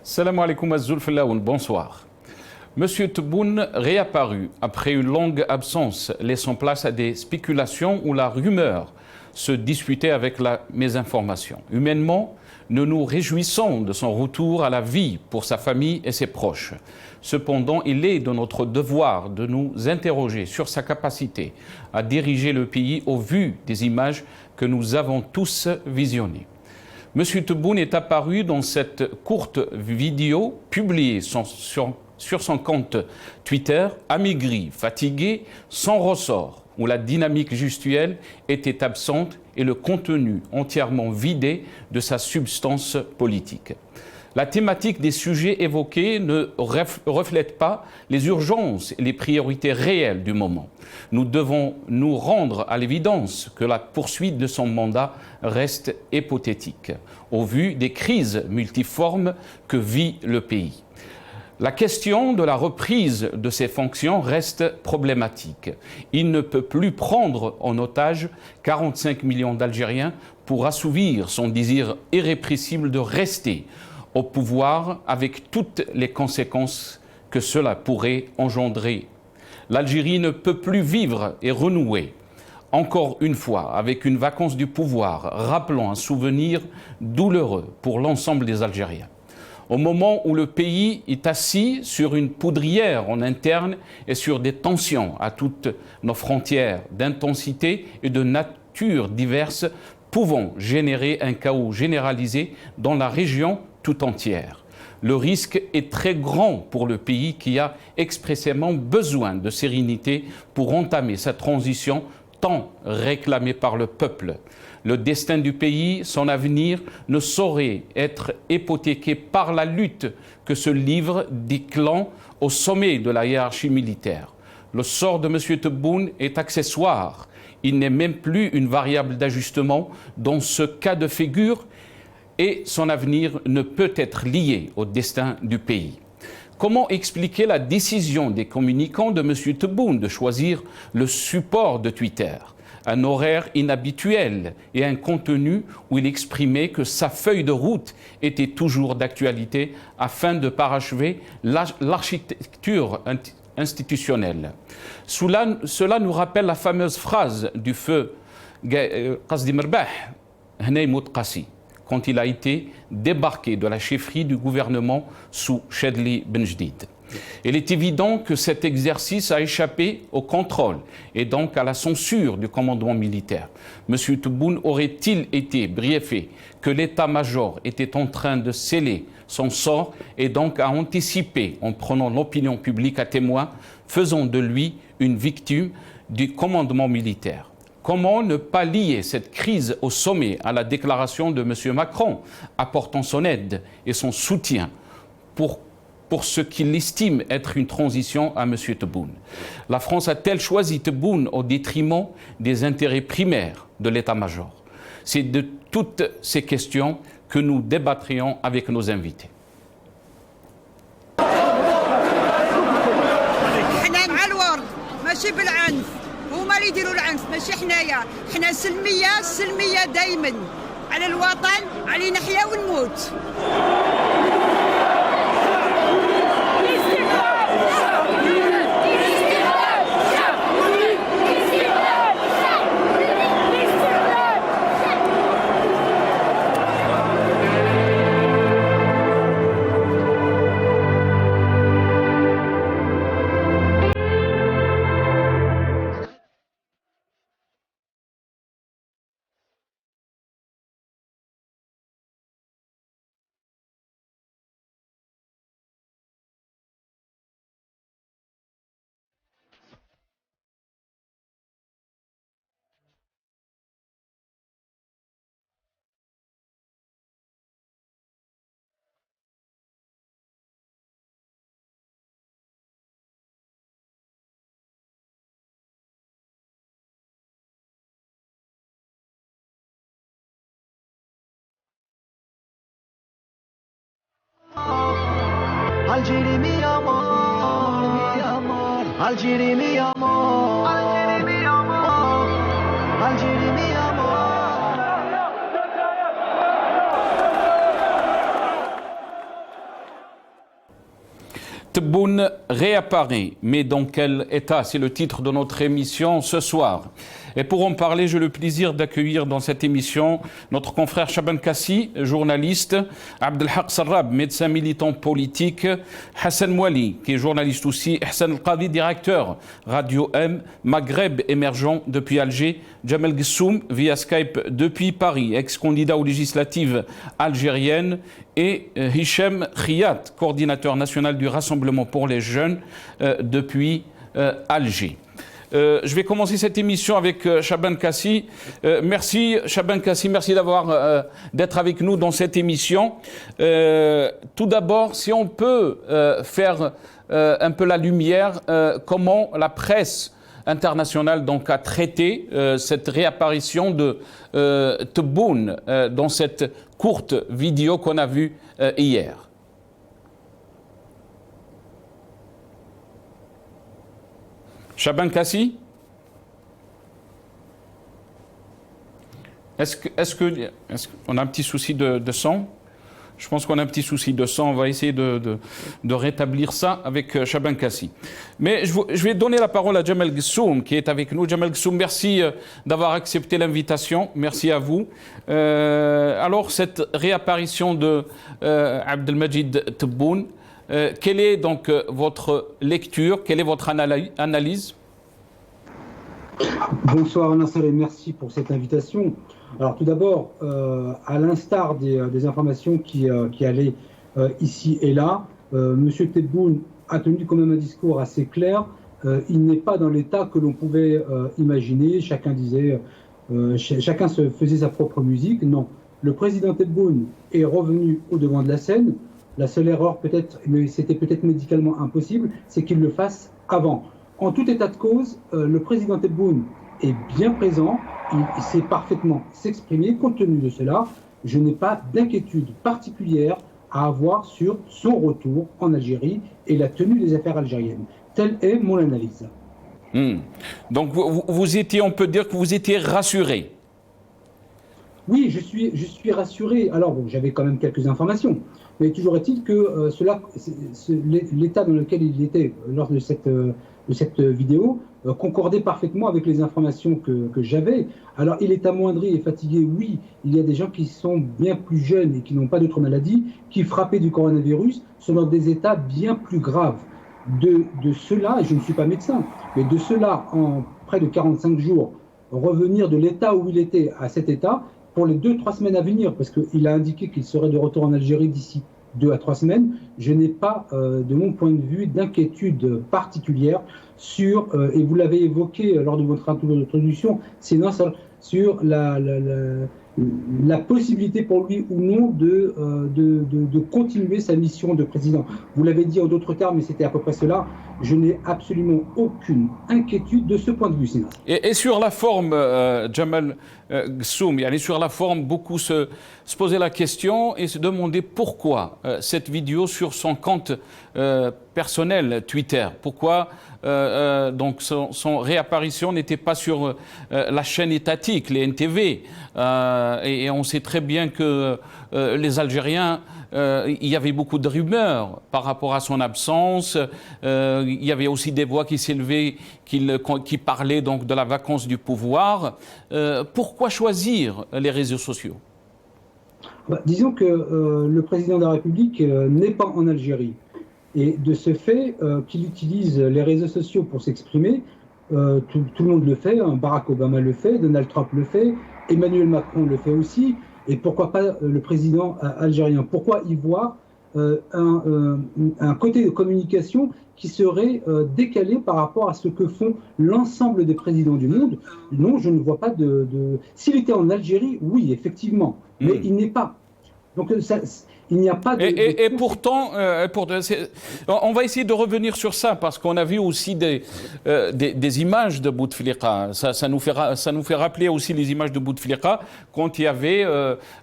Salam alaikum Azulfilaoun, bonsoir. Monsieur Tebboune réapparu après une longue absence, laissant place à des spéculations où la rumeur se disputait avec la mésinformation. Humainement, nous nous réjouissons de son retour à la vie pour sa famille et ses proches. Cependant, il est de notre devoir de nous interroger sur sa capacité à diriger le pays au vu des images que nous avons tous visionnées. Monsieur Tebboune est apparu dans cette courte vidéo publiée sur son compte Twitter, amaigri, fatigué, sans ressort, où la dynamique gestuelle était absente et le contenu entièrement vidé de sa substance politique. La thématique des sujets évoqués ne reflète pas les urgences et les priorités réelles du moment. Nous devons nous rendre à l'évidence que la poursuite de son mandat reste hypothétique, au vu des crises multiformes que vit le pays. La question de la reprise de ses fonctions reste problématique. Il ne peut plus prendre en otage 45 millions d'Algériens pour assouvir son désir irrépressible de rester au pouvoir avec toutes les conséquences que cela pourrait engendrer. L'Algérie ne peut plus vivre et renouer, encore une fois, avec une vacance du pouvoir, rappelant un souvenir douloureux pour l'ensemble des Algériens. Au moment où le pays est assis sur une poudrière en interne et sur des tensions à toutes nos frontières d'intensité et de nature diverses, pouvant générer un chaos généralisé dans la région tout entière. Le risque est très grand pour le pays qui a expressément besoin de sérénité pour entamer sa transition tant réclamée par le peuple. Le destin du pays, son avenir, ne saurait être hypothéqué par la lutte que se livrent des clans au sommet de la hiérarchie militaire. Le sort de M. Tebboune est accessoire. Il n'est même plus une variable d'ajustement dans ce cas de figure et son avenir ne peut être lié au destin du pays. Comment expliquer la décision des communicants de M. Tebboune de choisir le support de Twitter, un horaire inhabituel et un contenu où il exprimait que sa feuille de route était toujours d'actualité afin de parachever l'architecture institutionnelle. Cela nous rappelle la fameuse phrase du feu Qasdi Mirbah, Hnay Mout Qassi, quand il a été débarqué de la chefferie du gouvernement sous Chedli Benjdid. Il est évident que cet exercice a échappé au contrôle et donc à la censure du commandement militaire. M. Tebboune aurait-il été briefé que l'état-major était en train de sceller son sort et donc a anticipé en prenant l'opinion publique à témoin, faisant de lui une victime du commandement militaire? Comment ne pas lier cette crise au sommet à la déclaration de M. Macron, apportant son aide et son soutien pour ce qu'il estime être une transition à M. Tebboune? La France a-t-elle choisi Tebboune au détriment des intérêts primaires de l'état-major? C'est de toutes ces questions que nous débattrions avec nos invités. هما اللي يديروا العنف ماشي حنايا، حنا سلميه دائما على الوطن، علي نحيا ونموت. Algérie mi amor, Algérie mi amor, Algérie mi amor, Algérie mi amor. Tebboune réapparaît, mais dans quel état? C'est le titre de notre émission ce soir. Et pour en parler, j'ai le plaisir d'accueillir dans cette émission notre confrère Chaban Kassi, journaliste, Abdelhak Sarrab, médecin militant politique, Hassan Mouali, qui est journaliste aussi, Hassan El-Qadi, directeur Radio M, Maghreb émergent depuis Alger, Jamel Gissoum via Skype depuis Paris, ex-candidat aux législatives algériennes, et Hichem Khiyat, coordinateur national du Rassemblement pour les jeunes depuis Alger. Je vais commencer cette émission avec Chaban Kassi. Merci Chaban Kassi, merci d'être avec nous dans cette émission. Tout d'abord, si on peut faire un peu la lumière, comment la presse internationale donc a traité cette réapparition de Tebboune dans cette courte vidéo qu'on a vue hier. Chaban Kassi, est-ce qu'on a un petit souci de son? Je pense qu'on a un petit souci de son. On va essayer de rétablir ça avec Chaban Kassi. Mais je vais donner la parole à Jamel Gissoum qui est avec nous. Jamel Gissoum, merci d'avoir accepté l'invitation. Merci à vous. Alors, cette réapparition de Abdelmajid Tebboune, quelle est donc votre lecture? Quelle est votre analyse? Bonsoir Nasser et merci pour cette invitation. Alors tout d'abord, à l'instar des informations qui allaient ici et là, M. Tebboune a tenu quand même un discours assez clair. Il n'est pas dans l'état que l'on pouvait imaginer. Chacun disait, chacun se faisait sa propre musique. Non, le président Tebboune est revenu au devant de la scène. La seule erreur peut-être, mais c'était peut-être médicalement impossible, c'est qu'il le fasse avant. En tout état de cause, le président Tebboune est bien présent, il sait parfaitement s'exprimer. Compte tenu de cela, je n'ai pas d'inquiétude particulière à avoir sur son retour en Algérie et la tenue des affaires algériennes. Telle est mon analyse. Donc vous étiez, on peut dire que vous étiez rassuré. Oui, je suis rassuré. Alors bon, j'avais quand même quelques informations. Mais toujours est-il que l'état dans lequel il était lors de cette vidéo concordait parfaitement avec les informations que j'avais. Alors, il est amoindri et fatigué, oui. Il y a des gens qui sont bien plus jeunes et qui n'ont pas d'autres maladies, qui, frappés du coronavirus, sont dans des états bien plus graves. De cela, et je ne suis pas médecin, mais de cela, en près de 45 jours, revenir de l'état où il était à cet état, pour les 2-3 semaines à venir, parce qu'il a indiqué qu'il serait de retour en Algérie d'ici 2 à 3 semaines, je n'ai pas, de mon point de vue, d'inquiétude particulière sur, et vous l'avez évoqué lors de votre introduction, c'est sur la possibilité pour lui ou non de continuer sa mission de président. Vous l'avez dit en d'autres termes, mais c'était à peu près cela. Je n'ai absolument aucune inquiétude de ce point de vue, Sinas. Et sur la forme, Jamel Gissoum, sur la forme, beaucoup se posaient la question et se demandaient pourquoi cette vidéo sur son compte personnel Twitter. Pourquoi donc son réapparition n'était pas sur la chaîne étatique, les NTV. Et on sait très bien que les Algériens, il y avait beaucoup de rumeurs par rapport à son absence. Il y avait aussi des voix qui s'élevaient, qui parlaient donc de la vacance du pouvoir. Pourquoi choisir les réseaux sociaux? Disons que le président de la République n'est pas en Algérie. Et de ce fait qu'il utilise les réseaux sociaux pour s'exprimer, tout le monde le fait, Barack Obama le fait, Donald Trump le fait, Emmanuel Macron le fait aussi, et pourquoi pas le président algérien? Pourquoi y voir un côté de communication qui serait décalé par rapport à ce que font l'ensemble des présidents du monde? Non, je ne vois pas S'il était en Algérie, oui, effectivement, mais il n'est pas. Donc il n'y a pas de... Et pourtant, on va essayer de revenir sur ça, parce qu'on a vu aussi des images de Bouteflika. Ça nous fait rappeler aussi les images de Bouteflika quand il y avait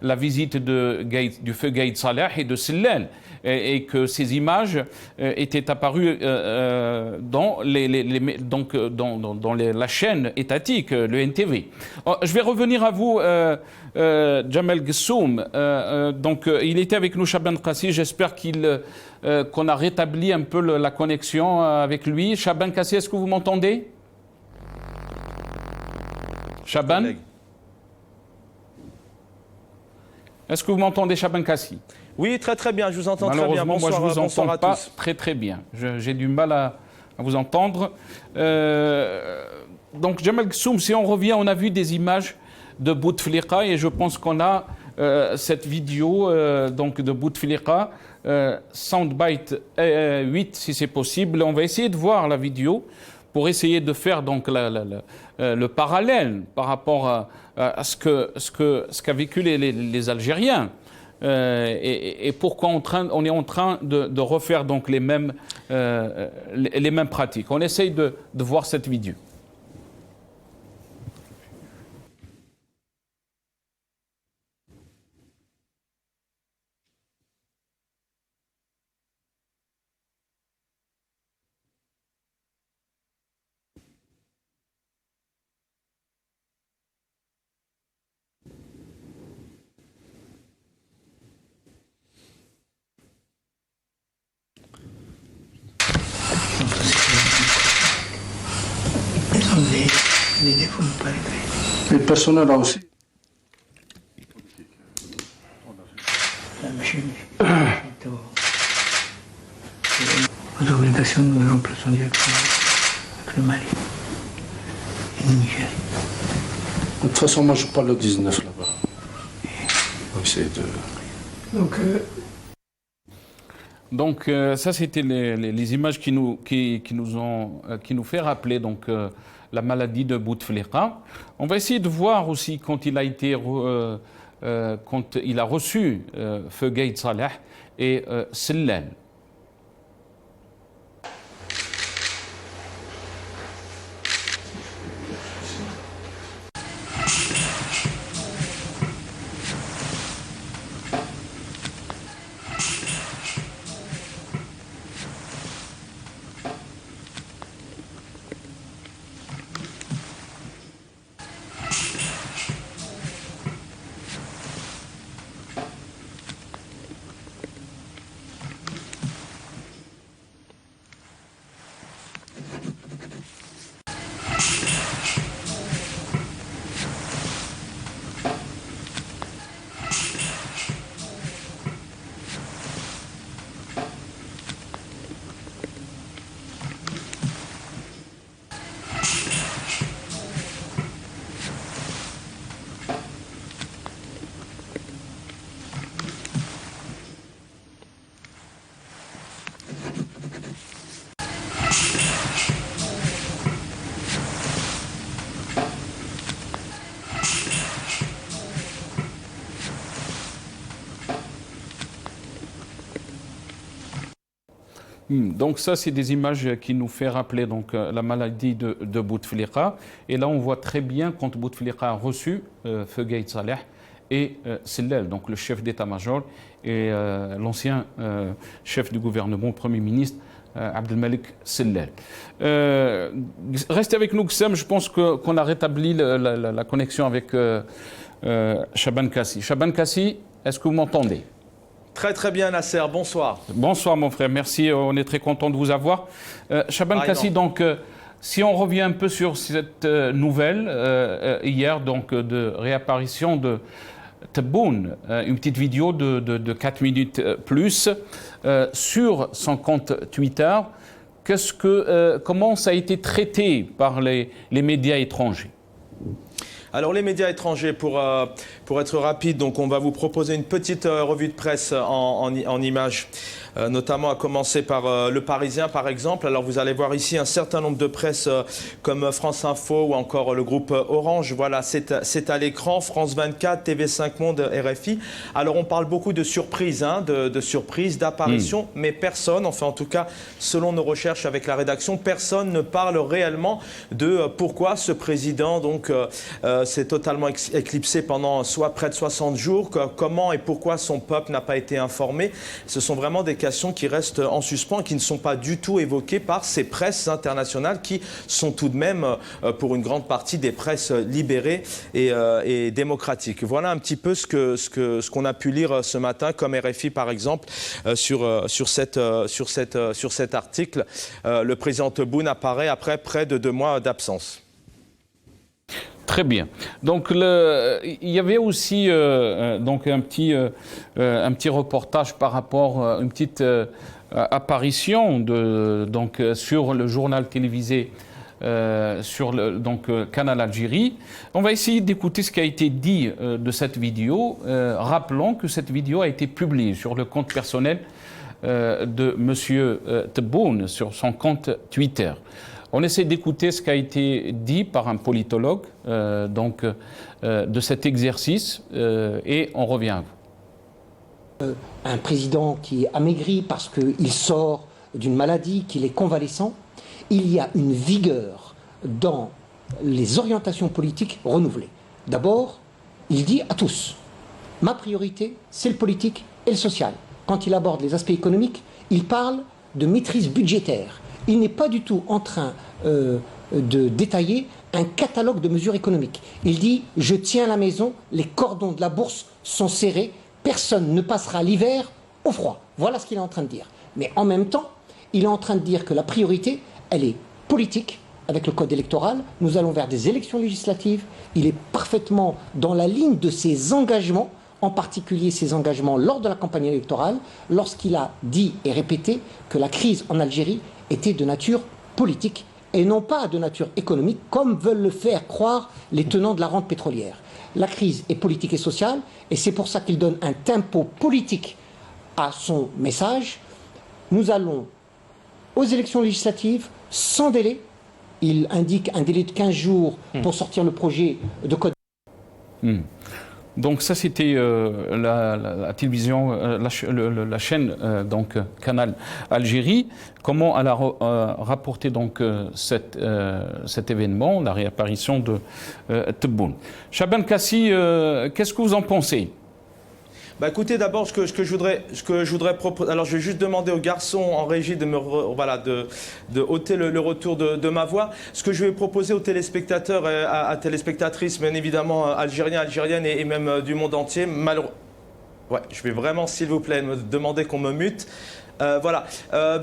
la visite du feu Gaïd Salah et de Sellal. Et que ces images étaient apparues dans la chaîne étatique, le NTV. Je vais revenir à vous, Jamel Gissoum. Donc, il était avec nous Chaban Kassi. J'espère qu'on a rétabli un peu la connexion avec lui. Chaban Kassi, est-ce que vous m'entendez? Chaban? Est-ce que vous m'entendez, Chaban Kassi? Oui, très très bien, je vous entends très bien. Malheureusement, moi je ne vous entends pas tous. très bien. J'ai du mal à vous entendre. Donc, Jamal Ghassoum, si on revient, on a vu des images de Bouteflika et je pense qu'on a cette vidéo donc de Bouteflika, Soundbite 8 si c'est possible. On va essayer de voir la vidéo pour essayer de faire donc le parallèle par rapport à ce qu'a vécu les Algériens. Et pourquoi on est en train de refaire donc les mêmes pratiques. On essaye de voir cette vidéo. Le personnel là aussi. Aux obligations de remplacement directement avec le Mali et le Niger. De toute façon, moi je parle le 19 là-bas. On va essayer de. Donc ça c'était les images qui nous fait rappeler donc la maladie de Bouteflika. On va essayer de voir aussi quand il a reçu Feu Gaïd Saleh et Sellal. Donc ça, c'est des images qui nous fait rappeler donc, la maladie de Bouteflika. Et là, on voit très bien quand Bouteflika a reçu Feu Gaïd Saleh et Sellal, donc le chef d'état-major et l'ancien chef du gouvernement, Premier ministre, Abdelmalek Sellal. Restez avec nous, Ghassoum. Je pense qu'on a rétabli la connexion avec Chaban Kassi. Chaban Kassi, est-ce que vous m'entendez? Très très bien Nasser, bonsoir. Bonsoir mon frère, merci, on est très content de vous avoir. Chaban Kassi, donc si on revient un peu sur cette nouvelle hier donc de réapparition de Tebboune, une petite vidéo de 4 minutes plus sur son compte Twitter, comment ça a été traité par les médias étrangers? Alors les médias étrangers, pour être rapide, donc on va vous proposer une petite revue de presse en images, notamment à commencer par Le Parisien par exemple. Alors vous allez voir ici un certain nombre de presses comme France Info ou encore le groupe Orange. Voilà, c'est à l'écran, France 24, TV5 Monde, RFI. Alors on parle beaucoup de surprises, de surprises, d'apparitions, mais personne, enfin en tout cas selon nos recherches avec la rédaction, personne ne parle réellement de pourquoi ce président donc s'est totalement éclipsé pendant près de 60 jours. Comment et pourquoi son peuple n'a pas été informé? Ce sont vraiment des questions qui restent en suspens et qui ne sont pas du tout évoquées par ces presses internationales qui sont tout de même, pour une grande partie, des presses libérées et démocratiques. Voilà un petit peu ce qu'on a pu lire ce matin, comme RFI par exemple, sur cet article. Le président Tebboune apparaît après près de 2 mois d'absence. Très bien. Donc, il y avait aussi donc un petit reportage par rapport à une petite apparition sur le journal télévisé sur le Canal Algérie. On va essayer d'écouter ce qui a été dit de cette vidéo. Rappelons que cette vidéo a été publiée sur le compte personnel de M. Tebboune, sur son compte Twitter. On essaie d'écouter ce qui a été dit par un politologue de cet exercice et on revient à vous. Un président qui est amaigri parce qu'il sort d'une maladie, qu'il est convalescent, il y a une vigueur dans les orientations politiques renouvelées. D'abord, il dit à tous, ma priorité, c'est le politique et le social. Quand il aborde les aspects économiques, il parle de maîtrise budgétaire. Il n'est pas du tout en train de détailler un catalogue de mesures économiques. Il dit « Je tiens la maison, les cordons de la bourse sont serrés, personne ne passera l'hiver au froid ». Voilà ce qu'il est en train de dire. Mais en même temps, il est en train de dire que la priorité, elle est politique, avec le code électoral. Nous allons vers des élections législatives. Il est parfaitement dans la ligne de ses engagements, en particulier ses engagements lors de la campagne électorale, lorsqu'il a dit et répété que la crise en Algérie était de nature politique et non pas de nature économique, comme veulent le faire croire les tenants de la rente pétrolière. La crise est politique et sociale, et c'est pour ça qu'il donne un tempo politique à son message. Nous allons aux élections législatives sans délai. Il indique un délai de 15 jours pour sortir le projet de code. Donc ça, c'était la télévision, la chaîne Canal Algérie. Comment elle a rapporté cet événement, la réapparition de Tebboune. Chaban Kassi, qu'est-ce que vous en pensez? Bah écoutez, d'abord, ce que je voudrais proposer. Alors, je vais juste demander aux garçons en régie de de ôter le retour de ma voix. Ce que je vais proposer aux téléspectateurs et à téléspectatrices, bien évidemment, algériens, algériennes et même du monde entier. Ouais, je vais vraiment, s'il vous plaît, me demander qu'on me mute. Voilà.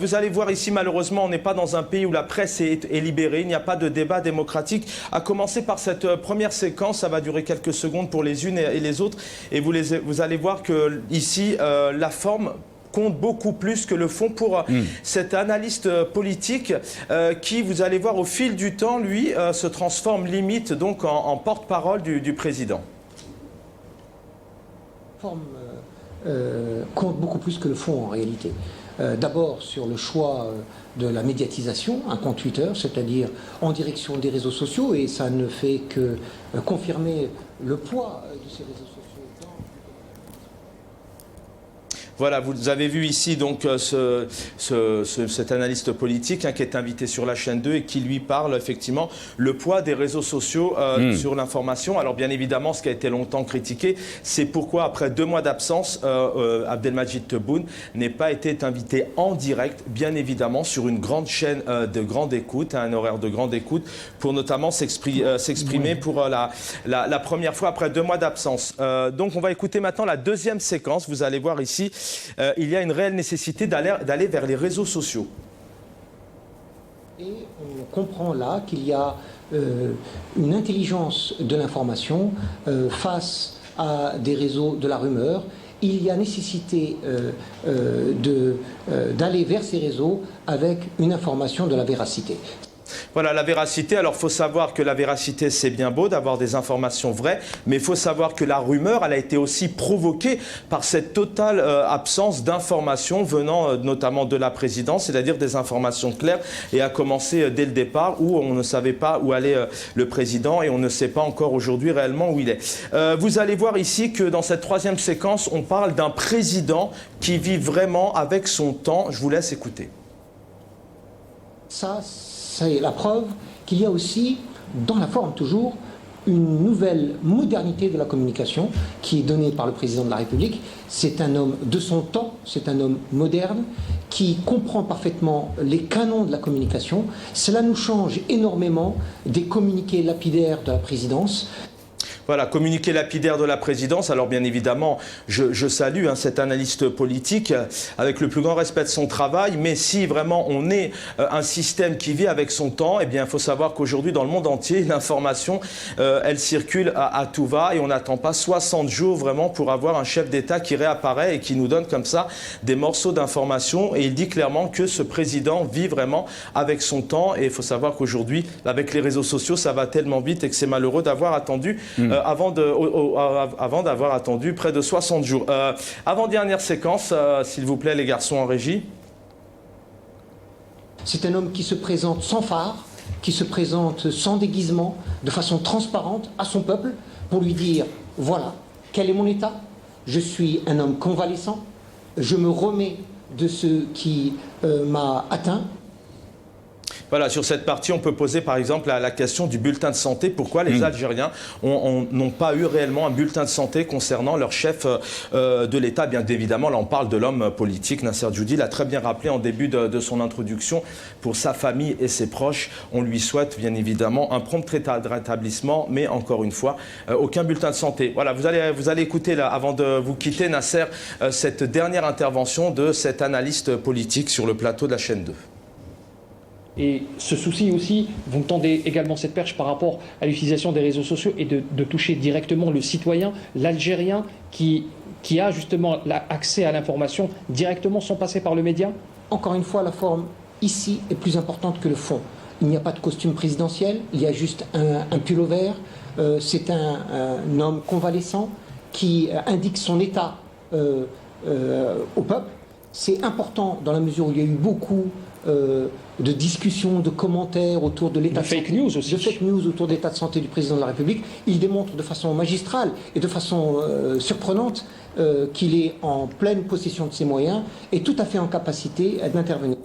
Vous allez voir ici, malheureusement, on n'est pas dans un pays où la presse est libérée. Il n'y a pas de débat démocratique. À commencer par cette première séquence, ça va durer quelques secondes pour les unes et les autres. Et vous allez voir que ici, la forme compte beaucoup plus que le fond pour cet analyste politique qui, vous allez voir, au fil du temps, lui, se transforme limite donc en porte-parole du président. La forme compte beaucoup plus que le fond en réalité. D'abord sur le choix de la médiatisation, un compte Twitter, c'est-à-dire en direction des réseaux sociaux, et ça ne fait que confirmer le poids de ces réseaux sociaux. Voilà, vous avez vu ici donc cet analyste politique qui est invité sur la chaîne 2 et qui lui parle effectivement le poids des réseaux sociaux sur l'information. Alors bien évidemment, ce qui a été longtemps critiqué, c'est pourquoi après 2 mois d'absence, Abdelmadjid Tebboune n'ait pas été invité en direct, bien évidemment, sur une grande chaîne de grande écoute, à un horaire de grande écoute, pour notamment s'exprimer pour la première fois après 2 mois d'absence. Donc on va écouter maintenant la deuxième séquence. Vous allez voir ici. Il y a une réelle nécessité d'aller vers les réseaux sociaux. Et on comprend là qu'il y a une intelligence de l'information face à des réseaux de la rumeur. Il y a nécessité d'aller vers ces réseaux avec une information de la véracité. Voilà, la véracité. Alors, il faut savoir que la véracité, c'est bien beau d'avoir des informations vraies, mais il faut savoir que la rumeur, elle a été aussi provoquée par cette totale absence d'informations venant notamment de la présidence, c'est-à-dire des informations claires, et a commencé dès le départ où on ne savait pas où allait le président et on ne sait pas encore aujourd'hui réellement où il est. Vous allez voir ici que dans cette troisième séquence, on parle d'un président qui vit vraiment avec son temps. Je vous laisse écouter. Ça, c'est la preuve qu'il y a aussi, dans la forme toujours, une nouvelle modernité de la communication qui est donnée par le président de la République. C'est un homme de son temps, c'est un homme moderne qui comprend parfaitement les canons de la communication. Cela nous change énormément des communiqués lapidaires de la présidence. Voilà, communiqué lapidaire de la présidence. Alors bien évidemment, je salue cet analyste politique avec le plus grand respect de son travail, mais si vraiment on est un système qui vit avec son temps, eh bien il faut savoir qu'aujourd'hui dans le monde entier, l'information, elle circule à tout va et on n'attend pas 60 jours vraiment pour avoir un chef d'État qui réapparaît et qui nous donne comme ça des morceaux d'information. Et il dit clairement que ce président vit vraiment avec son temps et il faut savoir qu'aujourd'hui, avec les réseaux sociaux, ça va tellement vite et que c'est malheureux d'avoir attendu avant d'avoir attendu près de 60 jours. Avant-dernière séquence, s'il vous plaît, les garçons en régie. C'est un homme qui se présente sans phare, qui se présente sans déguisement, de façon transparente à son peuple, pour lui dire, voilà, quel est mon état? Je suis un homme convalescent, je me remets de ce qui m'a atteint. Voilà, sur cette partie, on peut poser par exemple la question du bulletin de santé. Pourquoi les Algériens n'ont pas eu réellement un bulletin de santé concernant leur chef de l'État? Bien évidemment, là on parle de l'homme politique. Nasser Djoudi l'a très bien rappelé en début de son introduction. Pour sa famille et ses proches, on lui souhaite bien évidemment un prompt rétablissement, mais encore une fois, aucun bulletin de santé. Voilà, vous allez écouter, là, avant de vous quitter, Nasser, cette dernière intervention de cet analyste politique sur le plateau de la chaîne 2. Et ce souci aussi, vous me tendez également cette perche par rapport à l'utilisation des réseaux sociaux et de toucher directement le citoyen, l'Algérien, qui a justement accès à l'information directement sans passer par le média? Encore une fois, la forme ici est plus importante que le fond. Il n'y a pas de costume présidentiel, il y a juste un pull vert. C'est un homme convalescent qui indique son état au peuple. C'est important dans la mesure où il y a eu beaucoup de discussions, de commentaires autour de l'état de santé, de fake news autour de l'état de santé du président de la République. Il démontre de façon magistrale et de façon surprenante qu'il est en pleine possession de ses moyens et tout à fait en capacité d'intervenir.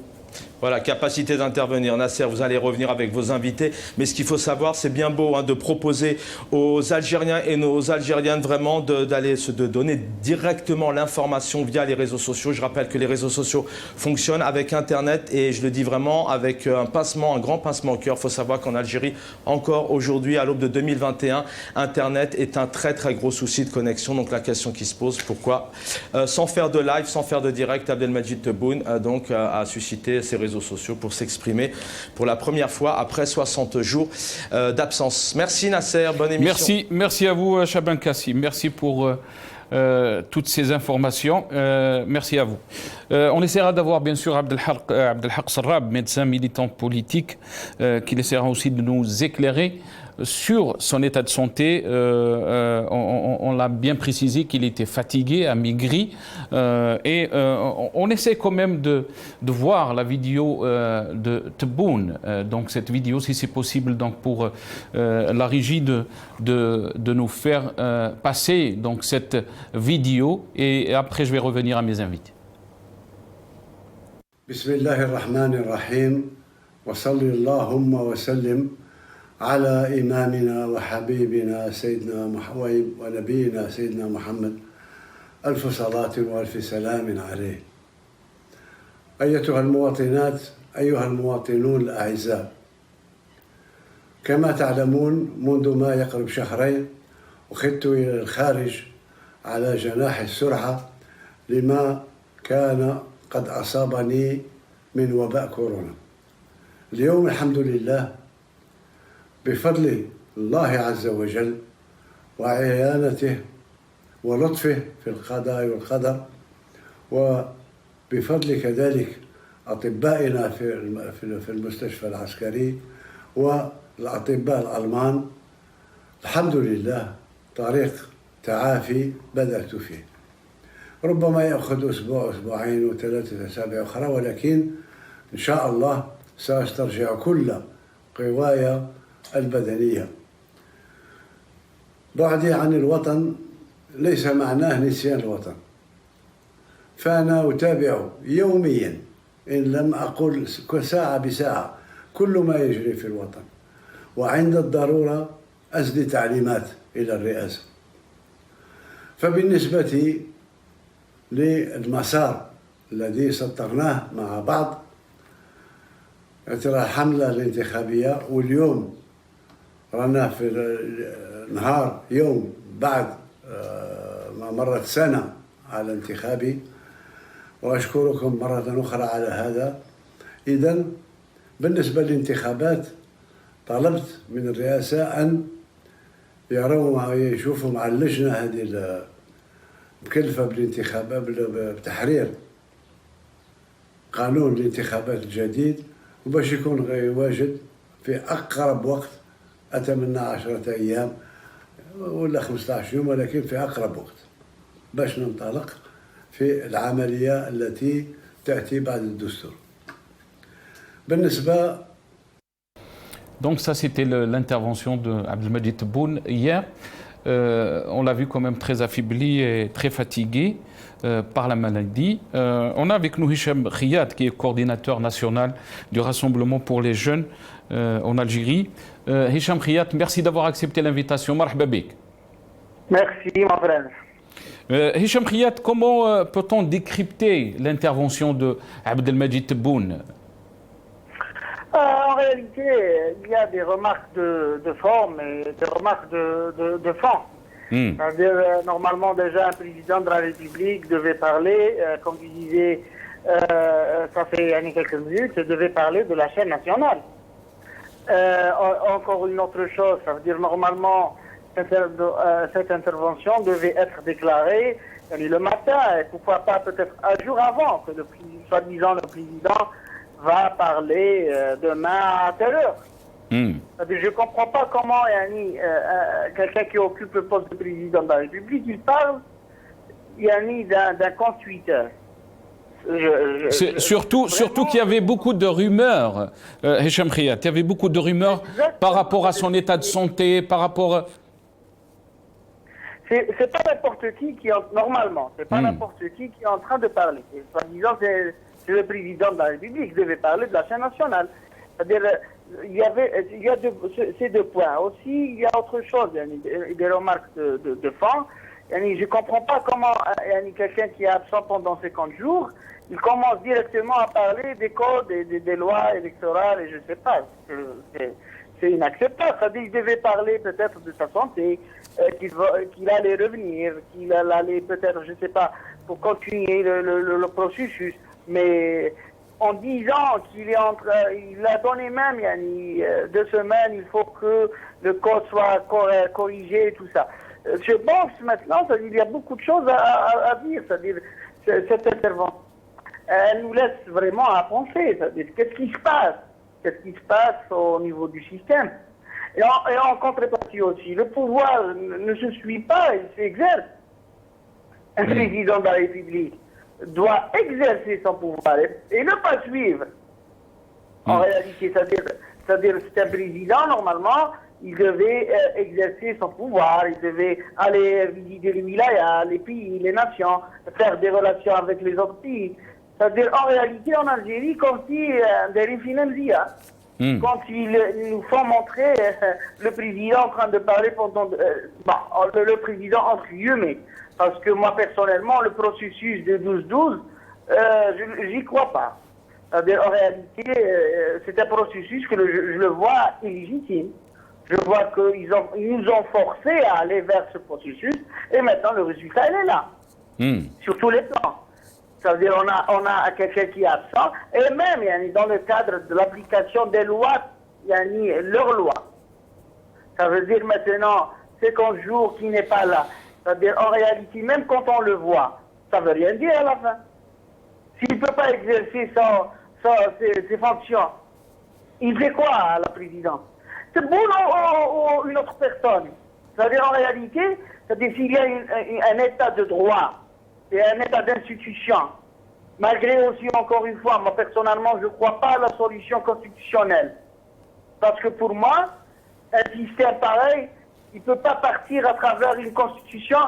Voilà, capacité d'intervenir. Nasser, vous allez revenir avec vos invités. Mais ce qu'il faut savoir, c'est bien beau de proposer aux Algériens et nos Algériennes vraiment de donner directement l'information via les réseaux sociaux. Je rappelle que les réseaux sociaux fonctionnent avec Internet et je le dis vraiment avec un grand pincement au cœur. Il faut savoir qu'en Algérie, encore aujourd'hui, à l'aube de 2021, Internet est un très très gros souci de connexion. Donc la question qui se pose, pourquoi sans faire de live, sans faire de direct, Abdelmajid Tebboune a suscité ces réseaux sociaux pour s'exprimer pour la première fois après 60 jours d'absence. Merci Nasser, bonne émission. Merci à vous Chaban Kassi, merci pour toutes ces informations, merci à vous. On essaiera d'avoir bien sûr Abdelhaq Sarrab, médecin militant politique, qui essaiera aussi de nous éclairer sur son état de santé. On l'a bien précisé qu'il était fatigué, amaigri, et on essaie quand même de voir la vidéo de Tebboune. Donc cette vidéo, si c'est possible, donc pour la régie de nous faire passer donc cette vidéo, et après je vais revenir à mes invités. Bismillahirrahmanirrahim, wa sallallahu wa sallim على إمامنا وحبيبنا سيدنا ونبينا سيدنا محمد ألف صلاة وألف سلام عليه. أيتها المواطنات، أيها المواطنون الأعزاء، كما تعلمون منذ ما يقرب شهرين أخذت إلى الخارج على جناح السرعة لما كان قد أصابني من وباء كورونا. اليوم الحمد لله بفضل الله عز وجل وعيانته ولطفه في القضاء والقدر وبفضل كذلك أطبائنا في المستشفى العسكري والأطباء الألمان، الحمد لله طريق تعافي بدأت فيه. ربما يأخذ أسبوع أسبوعين وثلاثة أسابيع أخرى، ولكن إن شاء الله سأسترجع كل قواي البدنية. بعدي عن الوطن ليس معناه نسيان الوطن، فأنا أتابع يوميا إن لم أقل ساعة بساعة كل ما يجري في الوطن، وعند الضرورة أسدي تعليمات إلى الرئاسة. فبالنسبة للمسار الذي سطرناه مع بعض ترى الحملة الانتخابية، واليوم رانا في نهار يوم بعد ما مرت سنة على انتخابي، وأشكركم مرة أخرى على هذا. إذن بالنسبة للانتخابات طلبت من الرئاسة أن يروا يشوفوا مع اللجنة هذه مكلفة بالانتخابات بتحرير قانون الانتخابات الجديد، وباش يكون واجد في أقرب وقت. أتمنى 10 أيام ولا 15 يوم، ولكن في أقرب وقت باش ننطلق في العملية التي تأتي بعد الدستور. بالنسبة Donc ça, c'était l'intervention de Abdelmadjid Tebboune hier. On l'a vu quand même très affaibli et très fatigué par la maladie. On a avec nous Hicham Khiyat, qui est coordinateur national du Rassemblement pour les jeunes en Algérie. Hicham Khiyat, merci d'avoir accepté l'invitation. Marhaba bik. Merci, mon frère. Hicham Khiyat, comment peut-on décrypter l'intervention de Abdelmadjid Tebboune? En réalité, il y a des remarques de forme et des remarques de fond. C'est-à-dire, normalement, déjà, un président de la République devait parler, comme tu disais, ça fait quelques minutes, devait parler de la chaîne nationale. Encore une autre chose, ça veut dire, normalement, cette intervention devait être déclarée le matin, et pourquoi pas peut-être un jour avant, que soi-disant le président va parler demain à telle heure. Je ne comprends pas comment quelqu'un qui occupe le poste de président de la République, il parle d'un compte Twitter. Surtout qu'il y avait beaucoup de rumeurs, Hicham Khiyat, il y avait beaucoup de rumeurs par rapport à son état de santé, par rapport... C'est pas n'importe qui normalement, c'est pas n'importe qui est en train de parler. Soi-disant, c'est le président de la République qui devait parler de la chaîne nationale. C'est-à-dire, il y a ces deux points. Aussi, il y a autre chose, des remarques de fond. Je ne comprends pas comment quelqu'un qui est absent pendant 50 jours, il commence directement à parler des codes, des lois électorales, et je ne sais pas. C'est inacceptable. C'est-à-dire qu'il devait parler peut-être de sa santé, qu'il allait revenir, qu'il allait peut-être, je ne sais pas, pour continuer le processus. Mais en disant qu'il il a donné même 2 semaines, il faut que le code soit corrigé et tout ça. Je pense maintenant, c'est-à-dire il y a beaucoup de choses à dire, c'est-à-dire cette intervention, elle nous laisse vraiment à penser, c'est-à-dire qu'est-ce qui se passe, au niveau du système. Et en contrepartie aussi, le pouvoir ne se suit pas, il s'exerce. Un président de la République doit exercer son pouvoir et ne pas suivre. En réalité, c'est-à-dire c'est un président, normalement, il devait exercer son pouvoir, il devait aller visiter les wilayas, les pays, les nations, faire des relations avec les autres pays. C'est-à-dire, en réalité, en Algérie, comme si des refinanzia, quand ils nous font montrer le président en train de parler pendant... le président entre guillemets. Parce que moi, personnellement, le processus de 12-12, j'y crois pas. C'est-à-dire, en réalité, c'est un processus que je le vois illégitime. Je vois qu'ils nous ont forcés à aller vers ce processus, et maintenant, le résultat, il est là. Sur tous les plans. C'est-à-dire, on a quelqu'un qui est absent, et même, dans le cadre de l'application des lois, leurs lois. Ça veut dire maintenant, 50 jours qui n'est pas là. C'est-à-dire, en réalité, même quand on le voit, ça ne veut rien dire à la fin. S'il ne peut pas exercer ses fonctions, il fait quoi à la présidence? C'est bon ou une autre personne? C'est-à-dire, en réalité, s'il y a un état de droit et un état d'institution, malgré aussi, encore une fois, moi personnellement, je ne crois pas à la solution constitutionnelle. Parce que pour moi, un système pareil, il ne peut pas partir à travers une constitution,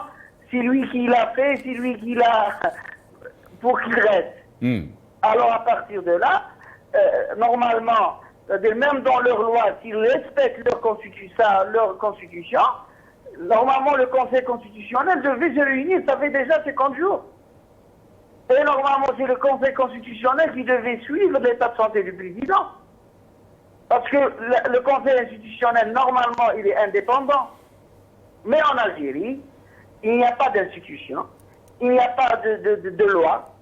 c'est lui qui l'a fait, c'est lui qui l'a... pour qu'il reste. Alors à partir de là, normalement, c'est-à-dire même dans leurs lois, s'ils respectent leur constitution, normalement le Conseil constitutionnel devait se réunir, ça fait déjà 50 jours. Et normalement c'est le Conseil constitutionnel qui devait suivre l'état de santé du président. Parce que le Conseil institutionnel, normalement, il est indépendant. Mais en Algérie, il n'y a pas d'institution, il n'y a pas de loi.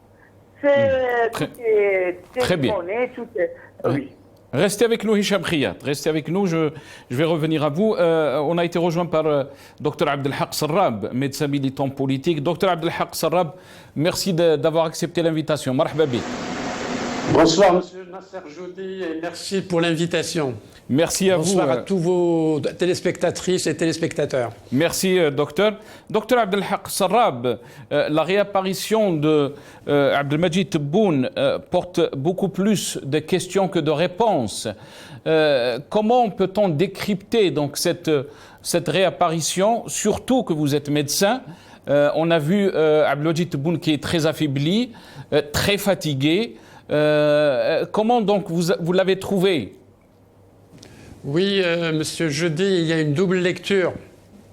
Tout est téléphoné, tout est... Oui. Restez avec nous, Hicham Khiyat. Restez avec nous, je vais revenir à vous. On a été rejoint par Dr Abdelhak Sarrab, médecin militant politique. Dr Abdelhak Sarrab, merci d'avoir accepté l'invitation. Marhaba bik. Bonsoir, monsieur Nasser Joudi, et merci pour l'invitation. Merci à vous. Bonsoir à tous vos téléspectatrices et téléspectateurs. Merci, docteur. Docteur Abdelhak Sarrab, la réapparition de Abdelmajid Tebboune porte beaucoup plus de questions que de réponses. Comment peut-on décrypter donc cette réapparition, surtout que vous êtes médecin? On a vu Abdelmajid Tebboune qui est très affaibli, très fatigué. Comment donc vous l'avez trouvé? Oui, monsieur Jeudi, il y a une double lecture.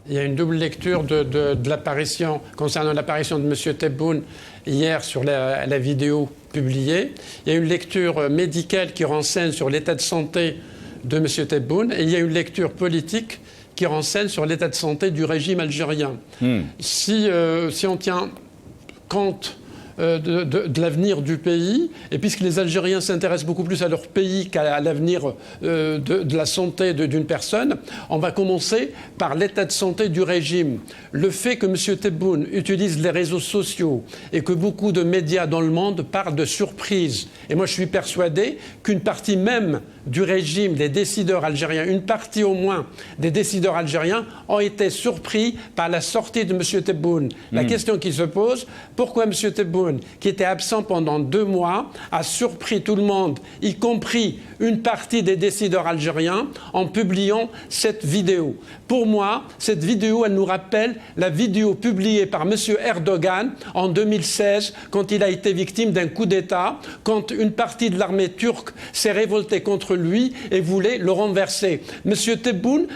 Il y a une double lecture de l'apparition, concernant l'apparition de monsieur Tebboune hier sur la vidéo publiée. Il y a une lecture médicale qui renseigne sur l'état de santé de monsieur Tebboune et il y a une lecture politique qui renseigne sur l'état de santé du régime algérien. Si on tient compte de l'avenir du pays, et puisque les Algériens s'intéressent beaucoup plus à leur pays qu'à l'avenir de la santé d'une personne, on va commencer par l'état de santé du régime. Le fait que M. Tebboune utilise les réseaux sociaux et que beaucoup de médias dans le monde parlent de surprise, et moi je suis persuadé qu'une partie même du régime, des décideurs algériens, une partie au moins des décideurs algériens ont été surpris par la sortie de M. Tebboune. La question qui se pose, pourquoi M. Tebboune, qui était absent pendant 2 mois, a surpris tout le monde, y compris une partie des décideurs algériens, en publiant cette vidéo? Pour moi, cette vidéo, elle nous rappelle la vidéo publiée par M. Erdogan en 2016, quand il a été victime d'un coup d'État, quand une partie de l'armée turque s'est révoltée contre lui et voulait le renverser. M. Tebboune,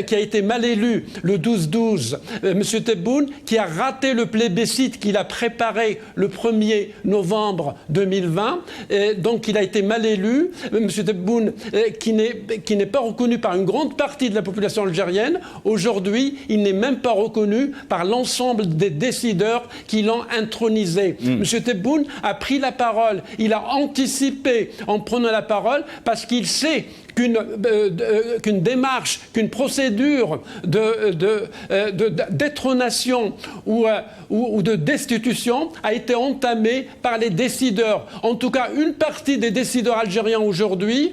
qui a été mal élu le 12-12, M. Tebboune, qui a raté le plébiscite qu'il a préparé le 1er novembre 2020, et donc il a été mal élu. M. Tebboune, qui n'est pas reconnu par une grande partie de la population algérienne, aujourd'hui, il n'est même pas reconnu par l'ensemble des décideurs qui l'ont intronisé. M. Tebboune a pris la parole, il a anticipé en prenant la parole parce qu'il sait qu'une démarche, qu'une procédure détrônation ou de destitution a été entamée par les décideurs. En tout cas, une partie des décideurs algériens aujourd'hui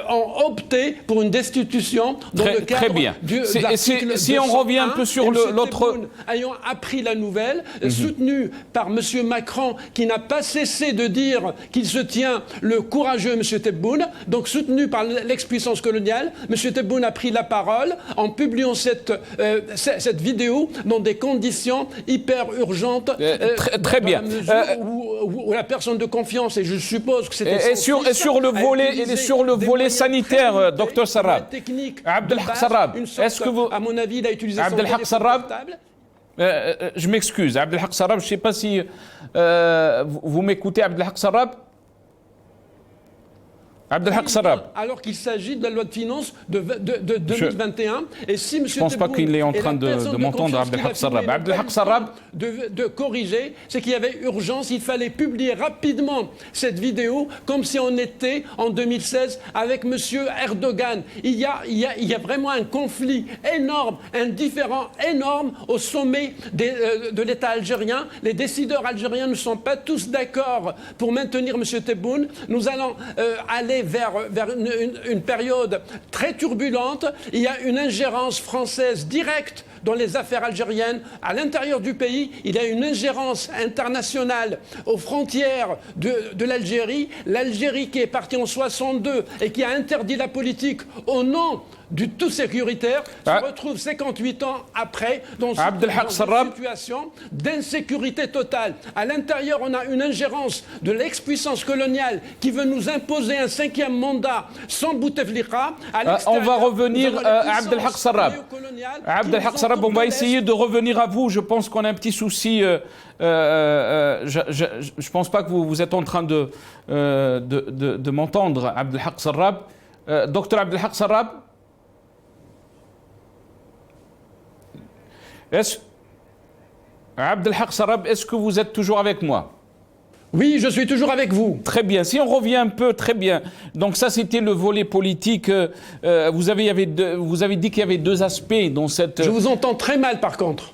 ont opté pour une destitution dans le cadre de l'article 201. Si on revient un peu sur l'autre... Ayant appris la nouvelle, soutenu par M. Macron, qui n'a pas cessé de dire qu'il se tient le courageux M. Tebboune, donc soutenu par l'ex-puissance coloniale, M. Tebboune a pris la parole en publiant cette vidéo dans des conditions hyper urgentes. Très bien. Où la personne de confiance, et je suppose que c'était... Et sur le volet sanitaire, Dr Sarrab, Abdelhak Sarrab, est-ce que vous... À mon avis, il a utilisé son téléphone portable. Je m'excuse, Abdelhak Sarrab, je ne sais pas si vous m'écoutez, Abdelhak Sarrab. Abdelhak Sarrab. Alors qu'il s'agit de la loi de finances de 2021. Et si M. Je ne pense pas qu'il est en train de m'entendre, Abdelhak Sarrab. Abdelhak Sarrab. De corriger, c'est qu'il y avait urgence, il fallait publier rapidement cette vidéo, comme si on était en 2016 avec M. Erdogan. Il y a vraiment un conflit énorme, un différend énorme au sommet de l'État algérien. Les décideurs algériens ne sont pas tous d'accord pour maintenir M. Tebboune. Nous allons aller vers une période très turbulente. Il y a une ingérence française directe dans les affaires algériennes. À l'intérieur du pays, il y a une ingérence internationale aux frontières de l'Algérie. L'Algérie qui est partie en 62 et qui a interdit la politique au nom du tout sécuritaire se retrouve 58 ans après dans une situation d'insécurité totale. À l'intérieur, on a une ingérence de l'ex-puissance coloniale qui veut nous imposer un 5e mandat sans Bouteflika. On va revenir à Abdelhak Sarrab. Abdelhak Sarrab, on va essayer de revenir à vous. Je pense qu'on a un petit souci. Je ne pense pas que vous êtes en train de m'entendre, Abdelhak Sarrab. Docteur Abdelhak Sarrab, Abdelhak Sarrab, est-ce que vous êtes toujours avec moi? Oui, je suis toujours avec vous. Très bien. Si on revient un peu, très bien. Donc ça, c'était le volet politique. Vous avez dit qu'il y avait deux aspects dans cette... Je vous entends très mal, par contre.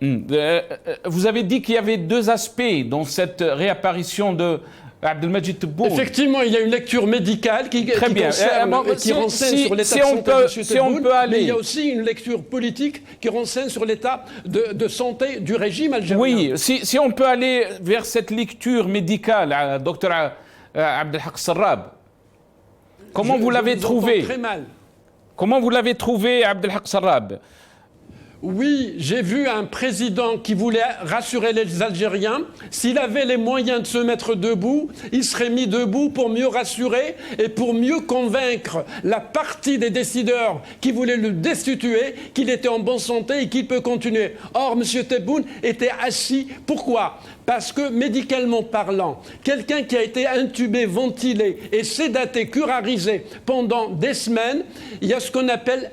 Vous avez dit qu'il y avait deux aspects dans cette réapparition de Abdelmajid Tebboune. Effectivement, il y a une lecture médicale qui renseigne sur l'état de santé de M. Tebboune, mais il y a aussi une lecture politique qui renseigne sur l'état de santé du régime algérien. Oui, si on peut aller vers cette lecture médicale, docteur Abdelhak Sarrab, comment vous l'avez trouvé? Très mal. Comment vous l'avez trouvé, Abdelhak Sarrab? Oui, j'ai vu un président qui voulait rassurer les Algériens. S'il avait les moyens de se mettre debout, il serait mis debout pour mieux rassurer et pour mieux convaincre la partie des décideurs qui voulaient le destituer qu'il était en bonne santé et qu'il peut continuer. Or, M. Tebboune était assis. Pourquoi? Parce que, médicalement parlant, quelqu'un qui a été intubé, ventilé et sédaté, curarisé pendant des semaines, il y a ce qu'on appelle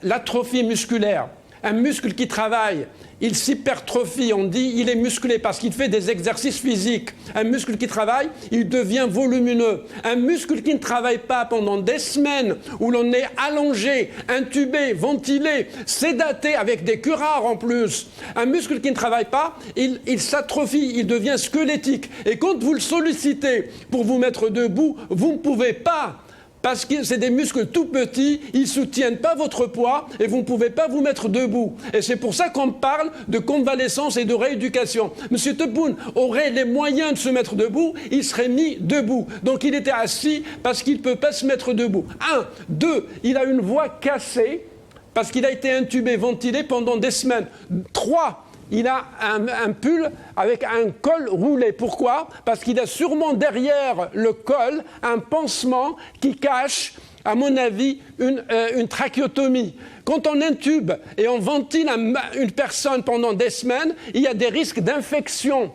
l'atrophie musculaire. Un muscle qui travaille, il s'hypertrophie, on dit il est musclé parce qu'il fait des exercices physiques. Un muscle qui travaille, il devient volumineux. Un muscle qui ne travaille pas pendant des semaines, où l'on est allongé, intubé, ventilé, sédaté avec des curares en plus. Un muscle qui ne travaille pas, il s'atrophie, il devient squelettique. Et quand vous le sollicitez pour vous mettre debout, vous ne pouvez pas. Parce que c'est des muscles tout petits, ils ne soutiennent pas votre poids et vous ne pouvez pas vous mettre debout. Et c'est pour ça qu'on parle de convalescence et de rééducation. M. Tebboune aurait les moyens de se mettre debout, il serait mis debout. Donc il était assis parce qu'il ne peut pas se mettre debout. 1. 2. Il a une voix cassée parce qu'il a été intubé, ventilé pendant des semaines. 3. Il a un pull avec un col roulé. Pourquoi? Parce qu'il a sûrement derrière le col un pansement qui cache, à mon avis, une trachéotomie. Quand on intube et on ventile une personne pendant des semaines, il y a des risques d'infection.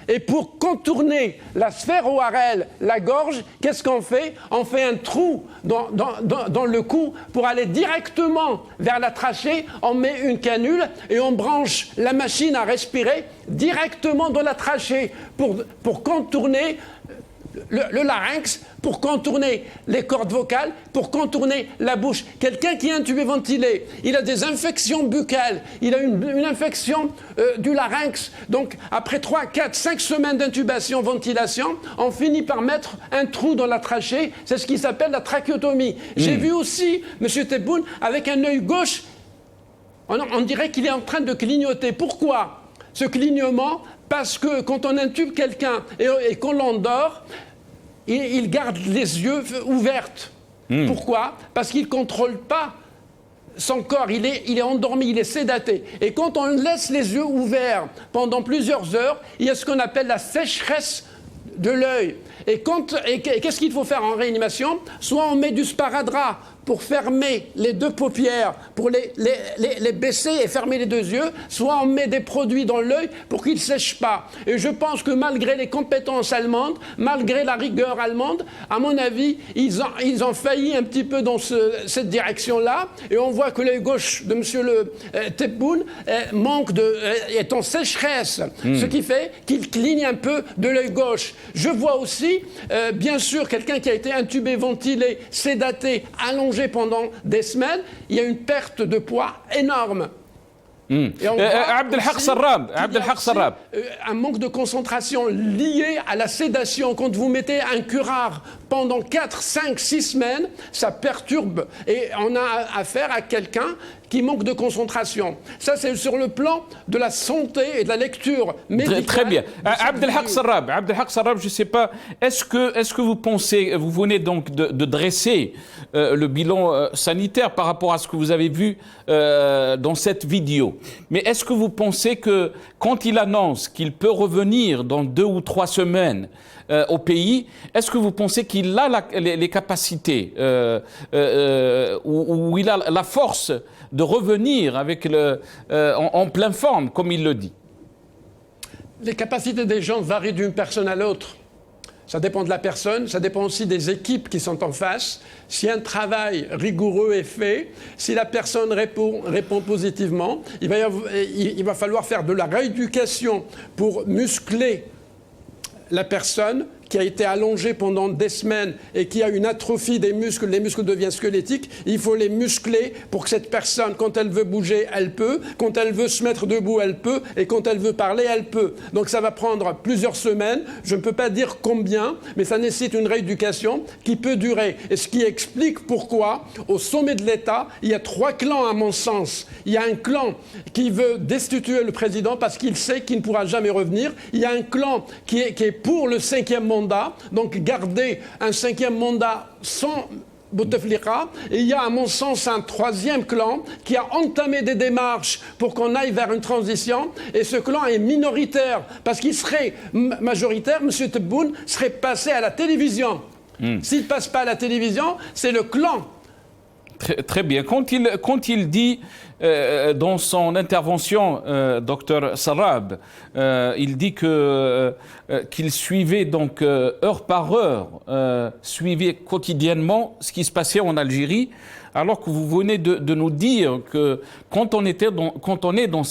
Et pour contourner la sphère ORL, la gorge, qu'est-ce qu'on fait? On fait un trou dans le cou pour aller directement vers la trachée. On met une canule et on branche la machine à respirer directement dans la trachée pour contourner le larynx, pour contourner les cordes vocales, pour contourner la bouche. Quelqu'un qui est intubé ventilé, il a des infections buccales, il a une infection du larynx. Donc, après 3, 4, 5 semaines d'intubation, ventilation, on finit par mettre un trou dans la trachée. C'est ce qui s'appelle la trachéotomie. J'ai vu aussi M. Tebboune avec un œil gauche, on dirait qu'il est en train de clignoter. Pourquoi ce clignement? Parce que quand on intube quelqu'un et qu'on l'endort, il garde les yeux ouverts. Pourquoi? Parce qu'il ne contrôle pas son corps. Il est endormi, il est sédaté. Et quand on laisse les yeux ouverts pendant plusieurs heures, il y a ce qu'on appelle la sécheresse de l'œil. Et qu'est-ce qu'il faut faire en réanimation? Soit on met du sparadrap pour fermer les deux paupières, pour les baisser et fermer les deux yeux, soit on met des produits dans l'œil pour qu'ils ne sèchent pas. Et je pense que malgré les compétences allemandes, malgré la rigueur allemande, à mon avis, ils ont failli un petit peu dans cette direction-là. Et on voit que l'œil gauche de M. Tebboune est en sécheresse, ce qui fait qu'il cligne un peu de l'œil gauche. Je vois aussi, bien sûr, quelqu'un qui a été intubé, ventilé, sédaté, allongé pendant des semaines, il y a une perte de poids énorme. Abdelhak Sarrab, un manque de concentration lié à la sédation. Quand vous mettez un curare pendant 4, 5, 6 semaines, ça perturbe. Et on a affaire à quelqu'un qui manque de concentration. Ça, c'est sur le plan de la santé et de la lecture médicale. Très bien. Abdelhak Sarrab, je ne sais pas, est-ce que vous pensez, vous venez donc de dresser le bilan sanitaire par rapport à ce que vous avez vu dans cette vidéo, mais est-ce que vous pensez que quand il annonce qu'il peut revenir dans 2 ou 3 semaines au pays, est-ce que vous pensez qu'il a les capacités ou il a la force de revenir avec en pleine forme, comme il le dit? Les capacités des gens varient d'une personne à l'autre. Ça dépend de la personne, ça dépend aussi des équipes qui sont en face. Si un travail rigoureux est fait, si la personne répond positivement, il va falloir faire de la rééducation pour muscler la personne qui a été allongée pendant des semaines et qui a une atrophie des muscles, les muscles deviennent squelettiques, il faut les muscler pour que cette personne, quand elle veut bouger, elle peut, quand elle veut se mettre debout, elle peut, et quand elle veut parler, elle peut. Donc ça va prendre plusieurs semaines, je ne peux pas dire combien, mais ça nécessite une rééducation qui peut durer. Et ce qui explique pourquoi, au sommet de l'État, il y a 3 clans à mon sens. Il y a un clan qui veut destituer le président parce qu'il sait qu'il ne pourra jamais revenir. Il y a un clan qui est pour le 5e mandat, donc garder un 5e mandat sans Bouteflika. Et il y a à mon sens un 3e clan qui a entamé des démarches pour qu'on aille vers une transition, et ce clan est minoritaire parce qu'il serait majoritaire. M. Tebboune serait passé à la télévision. S'il ne passe pas à la télévision, c'est le clan. Très bien. Quand il dit dans son intervention, Dr Sarrab, il dit qu'il suivait donc heure par heure, suivait quotidiennement ce qui se passait en Algérie, alors que vous venez de nous dire que quand on est dans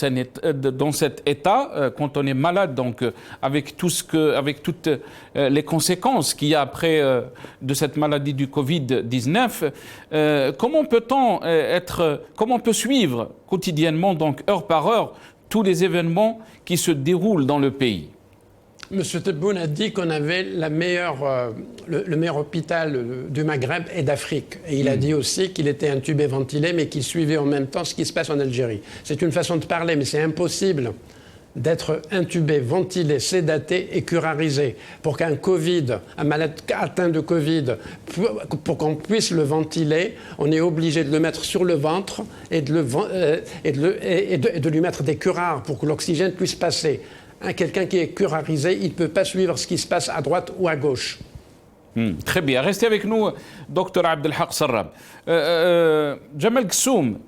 cet état, quand on est malade, donc avec toutes les conséquences qu'il y a après de cette maladie du Covid-19, comment peut suivre quotidiennement, donc heure par heure, tous les événements qui se déroulent dans le pays? M. Tebboune a dit qu'on avait le meilleur hôpital du Maghreb et d'Afrique. Et il a dit aussi qu'il était intubé, ventilé, mais qu'il suivait en même temps ce qui se passe en Algérie. C'est une façon de parler, mais c'est impossible d'être intubé, ventilé, sédaté et curarisé. Pour qu'un malade atteint de Covid, pour qu'on puisse le ventiler, on est obligé de le mettre sur le ventre et de lui mettre des curares pour que l'oxygène puisse passer. Quelqu'un qui est curarisé, il ne peut pas suivre ce qui se passe à droite ou à gauche. Très bien. Restez avec nous, Dr Abdelhak Sarrab. Jamal Ghassoum,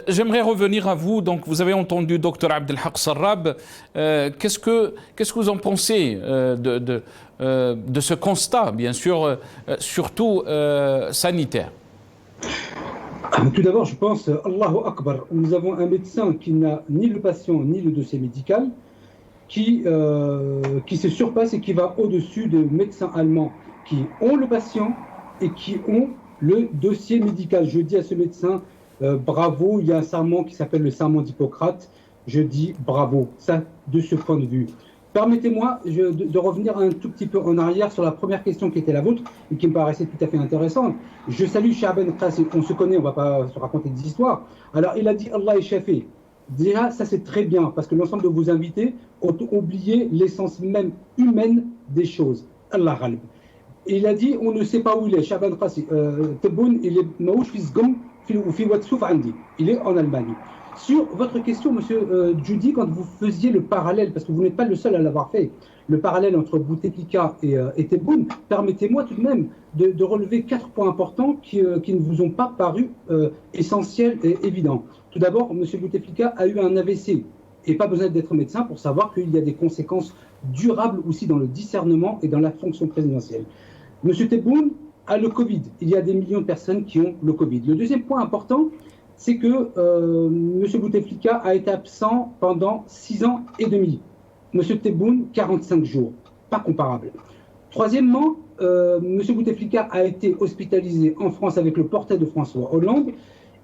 j'aimerais revenir à vous. Donc, vous avez entendu Dr Abdelhak Sarrab. Qu'est-ce que vous en pensez de ce constat, bien sûr, surtout sanitaire? Tout d'abord, je pense, Allahu Akbar, nous avons un médecin qui n'a ni le patient ni le dossier médical, qui se surpasse et qui va au-dessus de médecins allemands qui ont le patient et qui ont le dossier médical. Je dis à ce médecin, bravo, il y a un serment qui s'appelle le serment d'Hippocrate, je dis bravo, ça de ce point de vue. Permettez-moi de revenir un tout petit peu en arrière sur la première question qui était la vôtre et qui me paraissait tout à fait intéressante. Je salue Chaaben Krassi, on se connaît, on ne va pas se raconter des histoires. Alors il a dit Allah est chafé. Déjà, ça c'est très bien parce que l'ensemble de vos invités ont oublié l'essence même humaine des choses. Allah ghalib. Il a dit on ne sait pas où il est. Chaaben Krassi, Tebboune, il est maouch fi zgom fi watsouf andi. Il est en Allemagne. Sur votre question, monsieur Judy, quand vous faisiez le parallèle, parce que vous n'êtes pas le seul à l'avoir fait, le parallèle entre Bouteflika et Tebboune, permettez-moi tout de même de relever 4 points importants qui ne vous ont pas paru essentiels et évidents. Tout d'abord, monsieur Bouteflika a eu un AVC et pas besoin d'être médecin pour savoir qu'il y a des conséquences durables aussi dans le discernement et dans la fonction présidentielle. Monsieur Tebboune a le Covid. Il y a des millions de personnes qui ont le Covid. Le deuxième point important, c'est que M. Bouteflika a été absent pendant 6 ans et demi. M. Tebboune, 45 jours. Pas comparable. Troisièmement, M. Bouteflika a été hospitalisé en France avec le portrait de François Hollande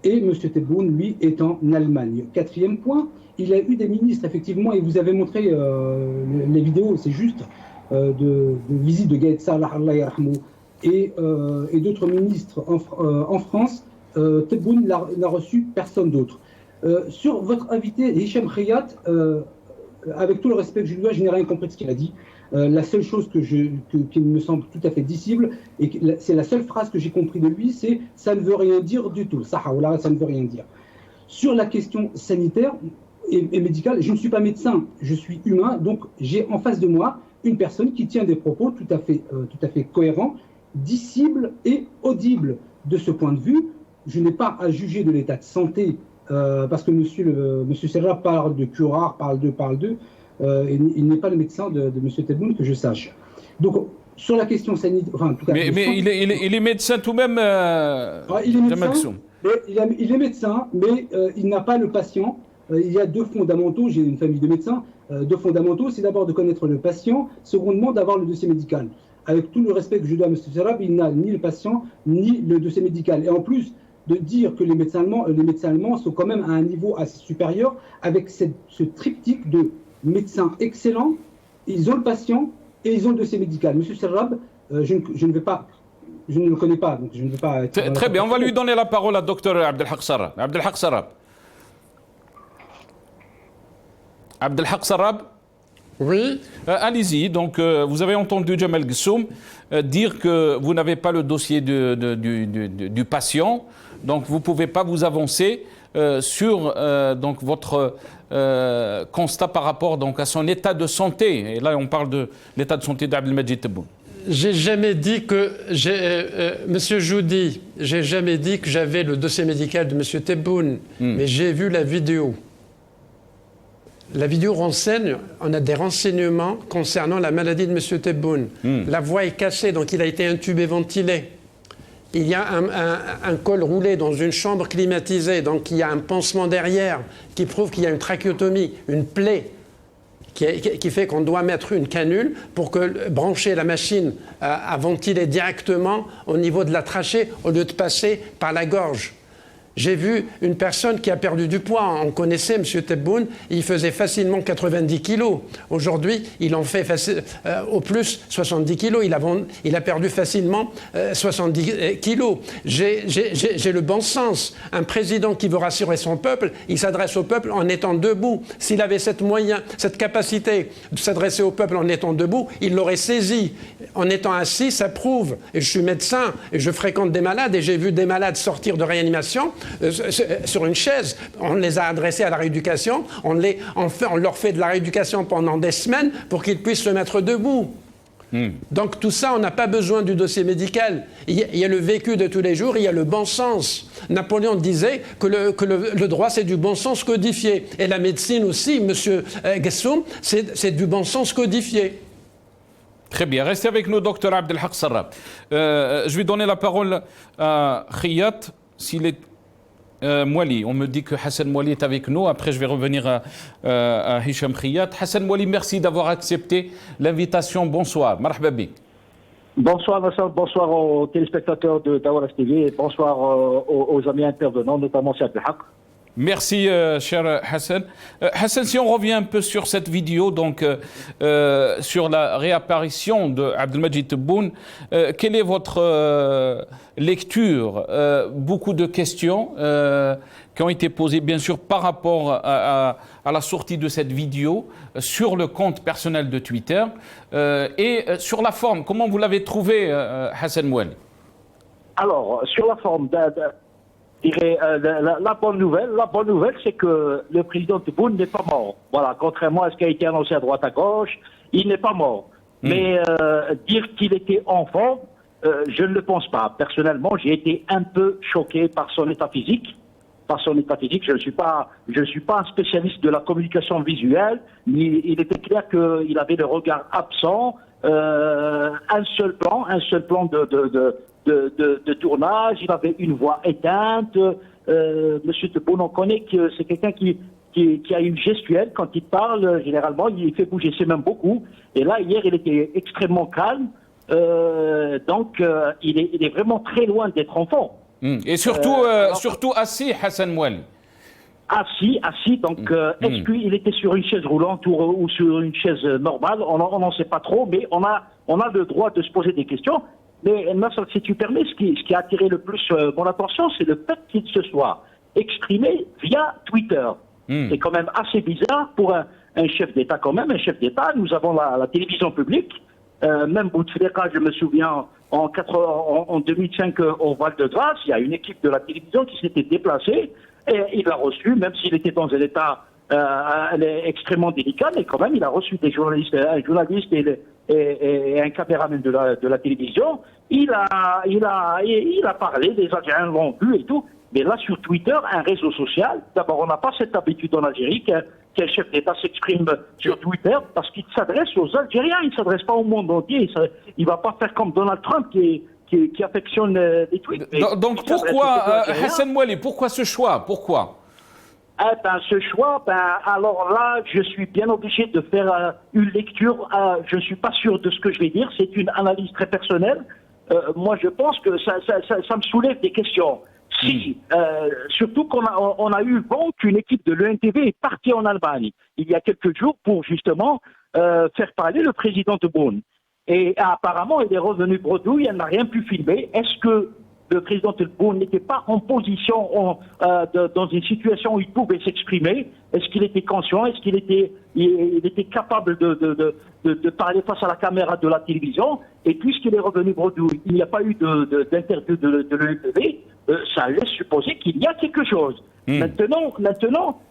et M. Tebboune, lui, est en Allemagne. Quatrième point, il a eu des ministres, effectivement, et vous avez montré les vidéos, c'est juste, de visite de Gaët Salah, Allah yarhamou, et d'autres ministres en France Tebboune n'a reçu personne d'autre. Sur votre invité, Hicham Khayat, avec tout le respect que je lui dois, je n'ai rien compris de ce qu'il a dit. La seule chose qui me semble tout à fait dissible, et c'est la seule phrase que j'ai compris de lui, c'est « ça ne veut rien dire du tout ». Ça ne veut rien dire. Sur la question sanitaire et médicale, je ne suis pas médecin, je suis humain, donc j'ai en face de moi une personne qui tient des propos tout à fait cohérents, dissibles et audibles. De ce point de vue, je n'ai pas à juger de l'état de santé, parce que monsieur Serra parle de curare, parle d'eux, il n'est pas le médecin de M. Tebboune que je sache. Donc, sur la question sanitaire... Enfin, en tout cas, mais il est médecin tout de même, il est médecin, mais il n'a pas le patient. Il y a deux fondamentaux, j'ai une famille de médecins, deux fondamentaux, c'est d'abord de connaître le patient, secondement d'avoir le dossier médical. Avec tout le respect que je dois à M. Serra, il n'a ni le patient, ni le dossier médical. Et en plus, de dire que les médecins allemands sont quand même à un niveau assez supérieur avec ce triptyque de médecins excellents, ils ont le patient et ils ont le dossier médical. Monsieur Serrab, je ne le connais pas, donc je ne vais pas... Très bien, on va lui donner la parole à Dr Abdelhak Sarrab. Abdelhak Sarrab. Abdelhak Sarrab. Oui. Allez-y, donc vous avez entendu Jamal Gessoum dire que vous n'avez pas le dossier du patient, donc vous ne pouvez pas vous avancer sur donc votre constat par rapport donc, à son état de santé. Et là, on parle de l'état de santé d'Abdelmajid Tebboune. J'ai jamais dit que... Monsieur Joudi, j'ai jamais dit que j'avais le dossier médical de Monsieur Tebboune, mais j'ai vu la vidéo. La vidéo renseigne, on a des renseignements concernant la maladie de M. Tebboune. La voix est cassée, donc il a été intubé, ventilé. Il y a un col roulé dans une chambre climatisée, donc il y a un pansement derrière qui prouve qu'il y a une trachéotomie, une plaie qui fait qu'on doit mettre une canule pour brancher la machine à ventiler directement au niveau de la trachée au lieu de passer par la gorge. J'ai vu une personne qui a perdu du poids. On connaissait M. Tebboune, il faisait facilement 90 kilos. Aujourd'hui, il en fait au plus 70 kilos. Il a perdu facilement 70 kilos. J'ai le bon sens. Un président qui veut rassurer son peuple, il s'adresse au peuple en étant debout. S'il avait cette capacité de s'adresser au peuple en étant debout, il l'aurait saisi. En étant assis, ça prouve. Et je suis médecin et je fréquente des malades et j'ai vu des malades sortir de réanimation sur une chaise. On les a adressés à la rééducation, on leur fait de la rééducation pendant des semaines pour qu'ils puissent se mettre debout. Donc tout ça, on n'a pas besoin du dossier médical. Il y a le vécu de tous les jours, il y a le bon sens. Napoléon disait que le droit, c'est du bon sens codifié. Et la médecine aussi, Monsieur Gessoum, c'est du bon sens codifié. Très bien, restez avec nous, docteur Abdelhak Sarrab. Je vais donner la parole à Khayat, s'il est... Mouali, on me dit que Hassan Mouali est avec nous. Après, je vais revenir à Hicham Khayat. Hassan Mouali, merci d'avoir accepté l'invitation. Bonsoir. Marhaba bik. Bonsoir, bonsoir aux téléspectateurs de Dawaras TV et bonsoir aux amis intervenants, notamment Cheikh Abdelhak. Merci, cher Hassan. Hassan, si on revient un peu sur cette vidéo, donc sur la réapparition d'Abdelmajid Tebboune, quelle est votre lecture? Beaucoup de questions qui ont été posées, bien sûr, par rapport à la sortie de cette vidéo sur le compte personnel de Twitter et sur la forme. Comment vous l'avez trouvé, Hassan Mouali? Alors, sur la forme, je dirais, la bonne nouvelle, c'est que le président Tebboune n'est pas mort. Voilà, contrairement à ce qui a été annoncé à droite à gauche, il n'est pas mort. Mais dire qu'il était enfant, je ne le pense pas. Personnellement, j'ai été un peu choqué par son état physique. Je ne suis pas un spécialiste de la communication visuelle. Il était clair qu'il avait le regard absent, un seul plan de tournage, il avait une voix éteinte. Monsieur Tebboune, on connaît que c'est quelqu'un qui a une gestuelle. Quand il parle, généralement, il fait bouger ses mains beaucoup. Et là, hier, il était extrêmement calme. Donc, il est vraiment très loin d'être enfant. Et surtout, surtout assis, Hassan Mouali. Assis, donc est-ce qu'il était sur une chaise roulante ou sur une chaise normale? On n'en sait pas trop, mais on a le droit de se poser des questions. Mais Nasser, si tu permets, ce qui a attiré le plus mon attention, c'est le fait qu'il se soit exprimé via Twitter. C'est quand même assez bizarre pour un chef d'État quand même. Un chef d'État, nous avons la télévision publique. Même Bouteflika, je me souviens, en 2005 au Val-de-Grâce, il y a une équipe de la télévision qui s'était déplacée et il l'a reçu, même s'il était dans un état extrêmement délicat, mais quand même il a reçu des journalistes, un journaliste et un caméraman de la télévision. Il a parlé, les Algériens l'ont vu et tout. Mais là, sur Twitter, un réseau social, d'abord, on n'a pas cette habitude en Algérie qu'un chef d'État s'exprime sur Twitter parce qu'il s'adresse aux Algériens, il ne s'adresse pas au monde entier. Il ne va pas faire comme Donald Trump qui affectionne les tweets. Donc pourquoi, Hassan Mouali, pourquoi ce choix? Pourquoi? Ce choix, alors là, je suis bien obligé de faire une lecture. Je ne suis pas sûr de ce que je vais dire, c'est une analyse très personnelle. Moi, je pense que ça me soulève des questions. Si, surtout qu'on a eu vent qu'une équipe de l'ENTV est partie en Allemagne il y a quelques jours pour justement faire parler le président Tebboune. Et apparemment, elle est revenue bredouille, elle n'a rien pu filmer. Est-ce que le président Tebboune n'était pas en position, dans une situation où il pouvait s'exprimer? Est-ce qu'il était conscient? Est-ce qu'il était capable de parler face à la caméra de la télévision? Et puisqu'il est revenu bredouille, il n'y a pas eu d'interview de l'ENTV, ça laisse supposer qu'il y a quelque chose. Maintenant,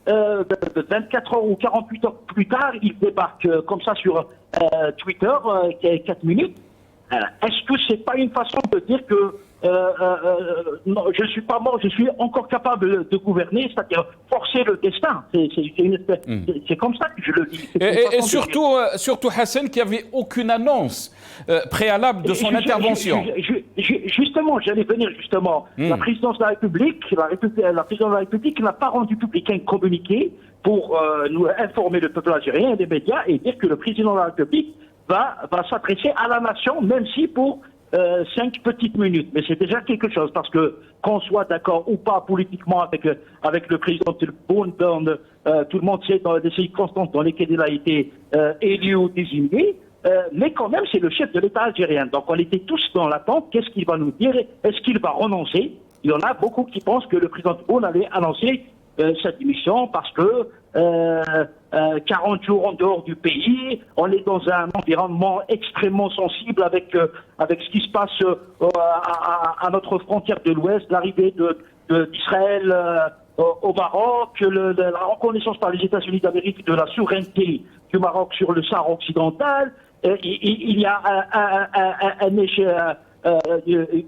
24 heures ou 48 heures plus tard, il débarque comme ça sur Twitter, 4 minutes. Est-ce que c'est pas une façon de dire que non, je suis pas mort, je suis encore capable de gouverner, c'est-à-dire forcer le destin. C'est comme ça que je le dis. Et surtout Hassan, qui avait aucune annonce préalable de son intervention. Justement, j'allais venir justement. La présidence de la République, la présidence de la République n'a pas rendu public un communiqué pour nous informer le peuple algérien et les médias et dire que le président de la République va s'adresser à la nation, même si pour 5 petites minutes. Mais c'est déjà quelque chose, parce que qu'on soit d'accord ou pas politiquement avec le président Tebboune, tout le monde sait dans les circonstances dans lesquelles il a été élu ou désigné, mais quand même c'est le chef de l'État algérien. Donc on était tous dans l'attente, qu'est-ce qu'il va nous dire? Est-ce qu'il va renoncer? Il y en a beaucoup qui pensent que le président Tebboune allait annoncer sa démission parce que 40 jours en dehors du pays, on est dans un environnement extrêmement sensible avec ce qui se passe à notre frontière de l'Ouest, l'arrivée d'Israël au Maroc, la reconnaissance par les États-Unis d'Amérique de la souveraineté du Maroc sur le Sahara occidental. Il y a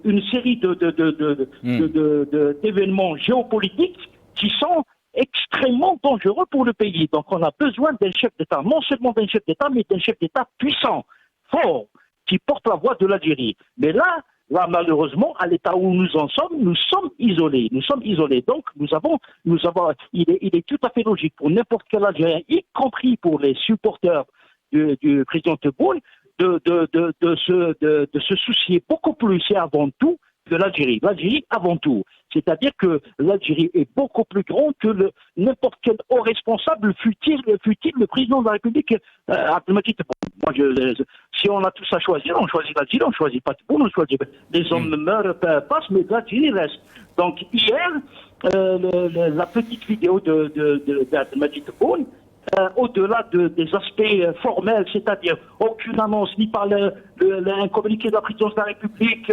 une série d'événements géopolitiques qui sont extrêmement dangereux pour le pays. Donc on a besoin d'un chef d'État, non seulement d'un chef d'État, mais d'un chef d'État puissant, fort, qui porte la voix de l'Algérie. Mais là, malheureusement, à l'état où nous en sommes, nous sommes isolés. Nous sommes isolés. Donc il est tout à fait logique pour n'importe quel Algérien, y compris pour les supporters du président Tebboune, de se soucier beaucoup plus et avant tout de l'Algérie. L'Algérie avant tout. C'est-à-dire que l'Algérie est beaucoup plus grande que n'importe quel haut responsable, fût-il le président de la République, Abdelmadjid Tebboune. Moi, si on a tous à choisir, on choisit l'Algérie, on ne choisit pas Tebboune, on choisit. Les hommes meurent, passent, mais l'Algérie reste. Donc hier, la petite vidéo d'Abdelmadjid Tebboune, au-delà des aspects formels, c'est-à-dire aucune annonce, ni par un communiqué de la présidence de la République.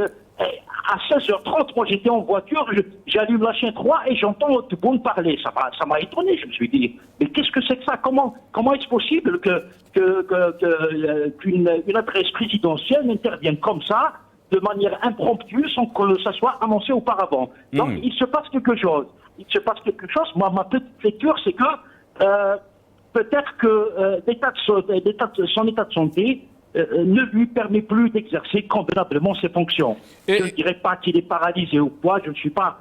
À 16h30, moi j'étais en voiture, j'allume la chaîne 3 et j'entends Tebboune parler. Ça m'a étonné, je me suis dit, mais qu'est-ce que c'est que ça? Comment est-ce possible qu'une adresse présidentielle n'intervienne comme ça, de manière impromptue, sans que ça soit annoncé auparavant? Donc il se passe quelque chose. Moi, ma petite lecture, c'est que peut-être que son état de santé ne lui permet plus d'exercer convenablement ses fonctions. Je ne dirais pas qu'il est paralysé ou quoi, je ne suis pas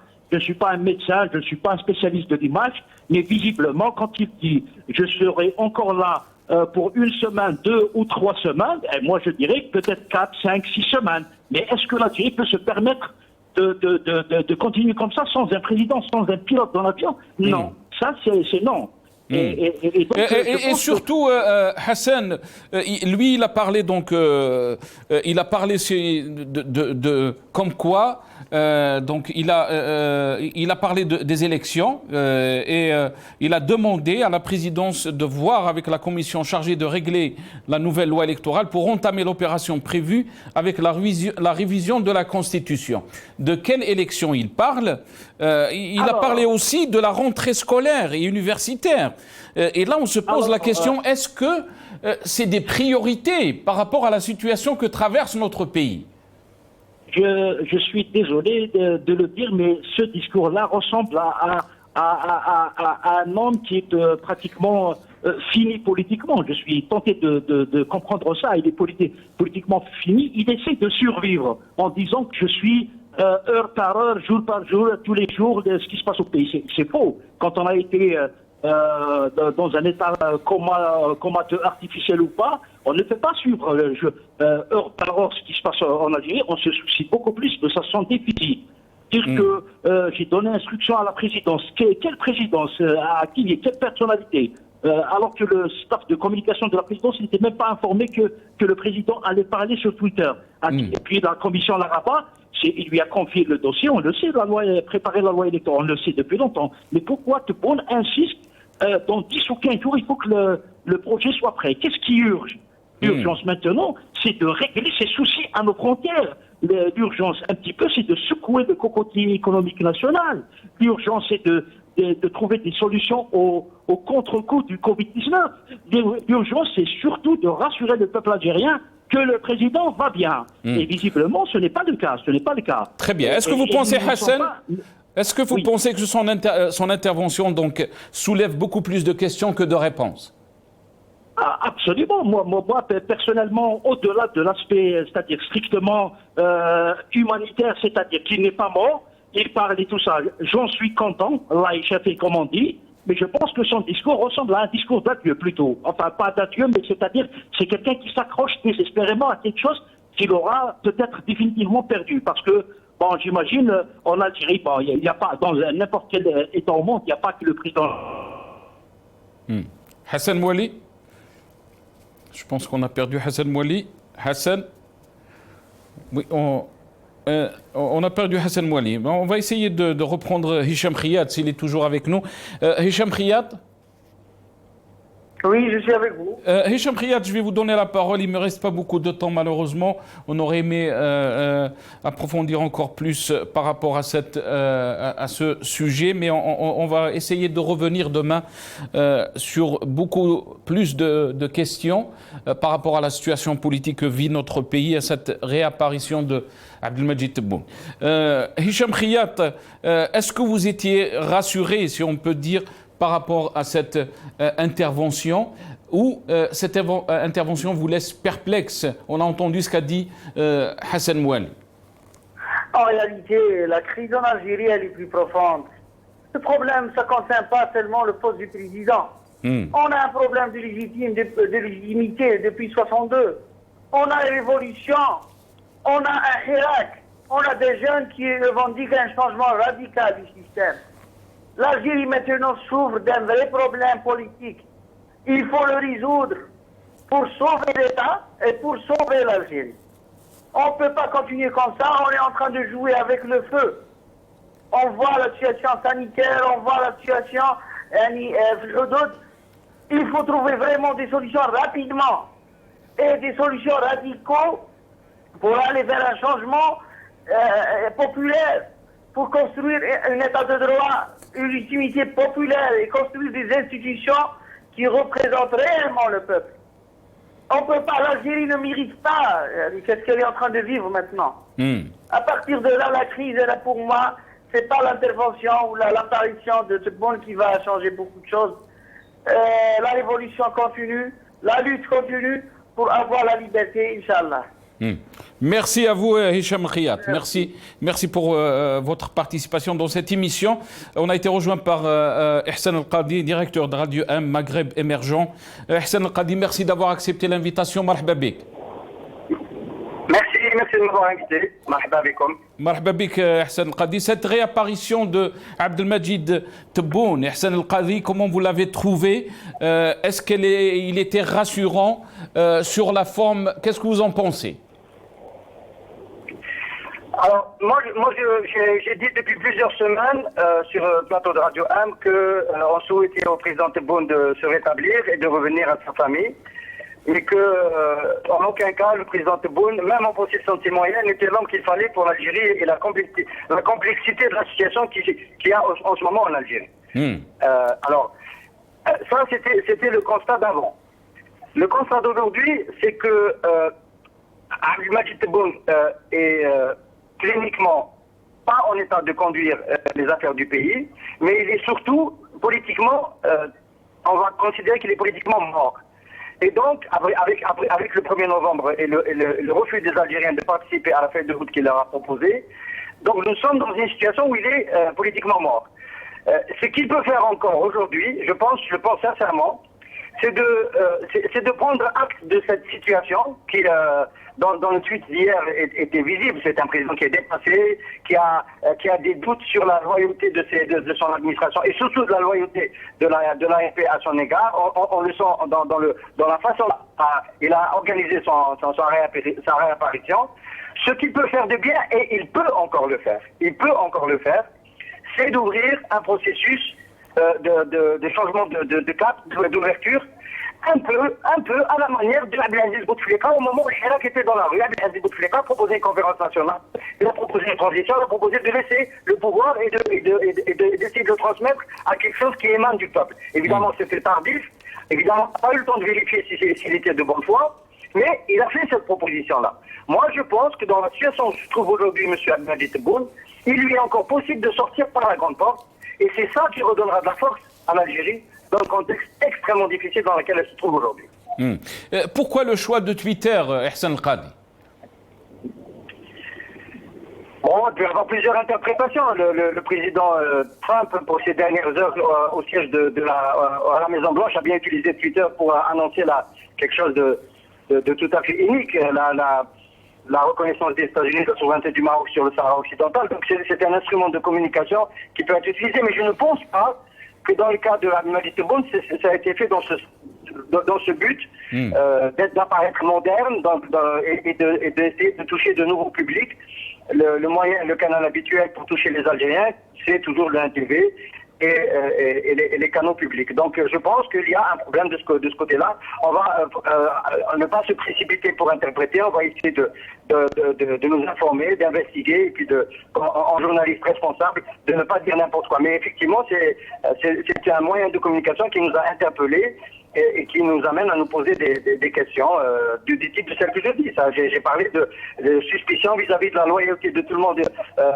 un médecin, je ne suis pas un spécialiste de l'image, mais visiblement, quand il dit « je serai encore là pour 1 semaine, 2 ou 3 semaines », moi je dirais peut-être 4, 5, 6 semaines. Mais est-ce que l'Algérie peut se permettre de continuer comme ça, sans un président, sans un pilote dans l'avion? Non, ça c'est non. Et surtout, Hassan, lui, il a parlé donc, il a parlé comme quoi, donc il a parlé des élections et il a demandé à la présidence de voir avec la commission chargée de régler la nouvelle loi électorale pour entamer l'opération prévue avec la révision de la Constitution. De quelle élection il parle? Il a parlé aussi de la rentrée scolaire et universitaire. Et là, on se pose la question, est-ce que c'est des priorités par rapport à la situation que traverse notre pays? Je suis désolé de le dire, mais ce discours-là ressemble à un homme qui est pratiquement fini politiquement. Je suis tenté de comprendre ça. Il est politiquement fini. Il essaie de survivre en disant que je suis heure par heure, jour par jour, tous les jours de ce qui se passe au pays. C'est faux. Quand on a été dans un état comateux artificiel ou pas, on ne fait pas suivre heure par heure ce qui se passe en Algérie. On se soucie beaucoup plus de sa santé physique. Dire que j'ai donné instruction à la présidence. Quelle présidence? À qui? Quelle personnalité? Alors que le staff de communication de la présidence n'était même pas informé que le président allait parler sur Twitter. Et puis la commission Laraba, il lui a confié le dossier, on le sait, préparer la loi électorale, on le sait depuis longtemps. Mais pourquoi Tebboune insiste dans 10 ou 15 jours, il faut que le projet soit prêt? Qu'est-ce qui urge? L'urgence maintenant, c'est de régler ses soucis à nos frontières. L'urgence, un petit peu, c'est de secouer le cocotier économique national. L'urgence, c'est de trouver des solutions au contre-coup du Covid-19. L'urgence, c'est surtout de rassurer le peuple algérien que le président va bien. Et visiblement, ce n'est pas le cas. Ce n'est pas le cas. Très bien. Est-ce que vous pensez, Hassan, est-ce que vous pensez que son intervention donc soulève beaucoup plus de questions que de réponses? Absolument. Moi, personnellement, au-delà de l'aspect, c'est-à-dire strictement humanitaire, c'est-à-dire qu'il n'est pas mort, il parle et tout ça. J'en suis content, là, il fait comme on dit, mais je pense que son discours ressemble à un discours d'adieu plutôt. Enfin, pas d'adieu, mais c'est-à-dire c'est quelqu'un qui s'accroche désespérément à quelque chose qu'il aura peut-être définitivement perdu. Parce que, bon, j'imagine, en Algérie, bon, il n'y a pas, dans n'importe quel État au monde, il n'y a pas que le président. Hassan Mouali? Je pense qu'on a perdu Hassan Mouali. Hassan? Oui, on a perdu Hassan Mouali. On va essayer de reprendre Hicham Riyad s'il est toujours avec nous. Hicham Riyad? Oui, je suis avec vous. Hicham Riyad, je vais vous donner la parole. Il ne me reste pas beaucoup de temps, malheureusement. On aurait aimé approfondir encore plus par rapport à ce sujet, mais on va essayer de revenir demain sur beaucoup plus de questions par rapport à la situation politique que vit notre pays, à cette réapparition de Abdelmadjid Tebboune. Hicham Riyad, est-ce que vous étiez rassuré, si on peut dire, par rapport à cette intervention, ou cette intervention vous laisse perplexe? On a entendu ce qu'a dit Hassan Mouali. En réalité, la crise en Algérie, elle est plus profonde. Ce problème, ça ne concerne pas seulement le poste du président. On a un problème de légitimité depuis 62. On a une révolution. On a un Irak. On a des jeunes qui revendiquent un changement radical du système. L'Algérie maintenant souffre d'un vrai problème politique. Il faut le résoudre pour sauver l'État et pour sauver l'Algérie. On ne peut pas continuer comme ça, on est en train de jouer avec le feu. On voit la situation sanitaire, on voit la situation... Il faut trouver vraiment des solutions rapidement et des solutions radicaux pour aller vers un changement populaire, pour construire un état de droit, une légitimité populaire et construire des institutions qui représentent réellement le peuple. On ne peut pas, l'Algérie ne mérite pas qu'est-ce qu'elle est en train de vivre maintenant. À partir de là, la crise, là, pour moi, c'est pas l'intervention ou l'apparition de Tebboune qui va changer beaucoup de choses. La révolution continue, la lutte continue pour avoir la liberté, Inch'Allah. Merci à vous, Hicham Riyad. Merci pour votre participation dans cette émission. On a été rejoint par Ihsan El-Qadi, directeur de Radio M Maghreb Émergent. Ihsan El-Qadi, merci d'avoir accepté l'invitation. Marhaba bik. Merci. merci de m'avoir invité. Marhaba abikum. Marhaba bik, Hassan El-Qadi. Cette réapparition de Abdelmajid Tebboune, Hassan El-Qadi, comment vous l'avez trouvé? Est-ce qu'il était rassurant sur la forme? Qu'est-ce que vous en pensez? Alors, moi j'ai dit depuis plusieurs semaines sur le plateau de Radio AM qu'on souhaitait au président Tebboune de se rétablir et de revenir à sa famille, mais qu'en aucun cas le président Tebboune, même en possession de ses moyens, n'était l'homme qu'il fallait pour l'Algérie et la complexité de la situation qu'il y a en ce moment en Algérie. Alors, ça c'était le constat d'avant. Le constat d'aujourd'hui, c'est que Abdelmajid Tebboune est cliniquement pas en état de conduire les affaires du pays, mais il est surtout politiquement, on va considérer qu'il est politiquement mort. Et donc, avec le 1er novembre et le refus des Algériens de participer à la feuille de route qu'il leur a proposée, donc nous sommes dans une situation où il est politiquement mort. Ce qu'il peut faire encore aujourd'hui, je pense sincèrement, c'est de prendre acte de cette situation qui, dans le tweet d'hier, était visible. C'est un président qui est dépassé, qui a des doutes sur la loyauté de son administration et surtout de la loyauté de l'AFP à son égard. On le sent dans la façon dont il a organisé sa réapparition. Ce qu'il peut faire de bien, et il peut encore le faire, c'est d'ouvrir un processus de changement de cap, d'ouverture, un peu à la manière de Abdelaziz Bouteflika au moment où Chirac était dans la rue. Abdelaziz Bouteflika a proposé une conférence nationale, il a proposé une transition, il a proposé de laisser le pouvoir et d'essayer de le transmettre à quelque chose qui émane du peuple. Évidemment, c'était tardif, évidemment, on n'a pas eu le temps de vérifier s'il était de bonne foi, mais il a fait cette proposition-là. Moi, je pense que dans la situation où se trouve aujourd'hui M. Abdelmajid Tebboune, il lui est encore possible de sortir par la grande porte, et c'est ça qui redonnera de la force à l'Algérie dans le contexte extrêmement difficile dans lequel elle se trouve aujourd'hui. Pourquoi le choix de Twitter, Hassan El-Qadi? Bon, il peut y avoir plusieurs interprétations. Le président Trump, pour ces dernières heures au siège à la Maison-Blanche, a bien utilisé Twitter pour annoncer quelque chose de tout à fait unique, la reconnaissance des États-Unis de la souveraineté du Maroc sur le Sahara occidental. Donc c'est un instrument de communication qui peut être utilisé, mais je ne pense pas que dans le cas de Abdelmajid Tebboune, ça a été fait dans ce but d'apparaître moderne et d'essayer de toucher de nouveaux publics. Le canal habituel pour toucher les Algériens, c'est toujours le 1TV et les canaux publics. Donc je pense qu'il y a un problème de ce côté-là. On va ne pas se précipiter pour interpréter, on va essayer de nous informer, d'investiguer, et puis en journaliste responsable, de ne pas dire n'importe quoi. Mais effectivement, c'est un moyen de communication qui nous a interpellés et qui nous amène à nous poser des questions du type de celle que je dis. J'ai parlé de suspicion vis-à-vis de la loyauté de tout le monde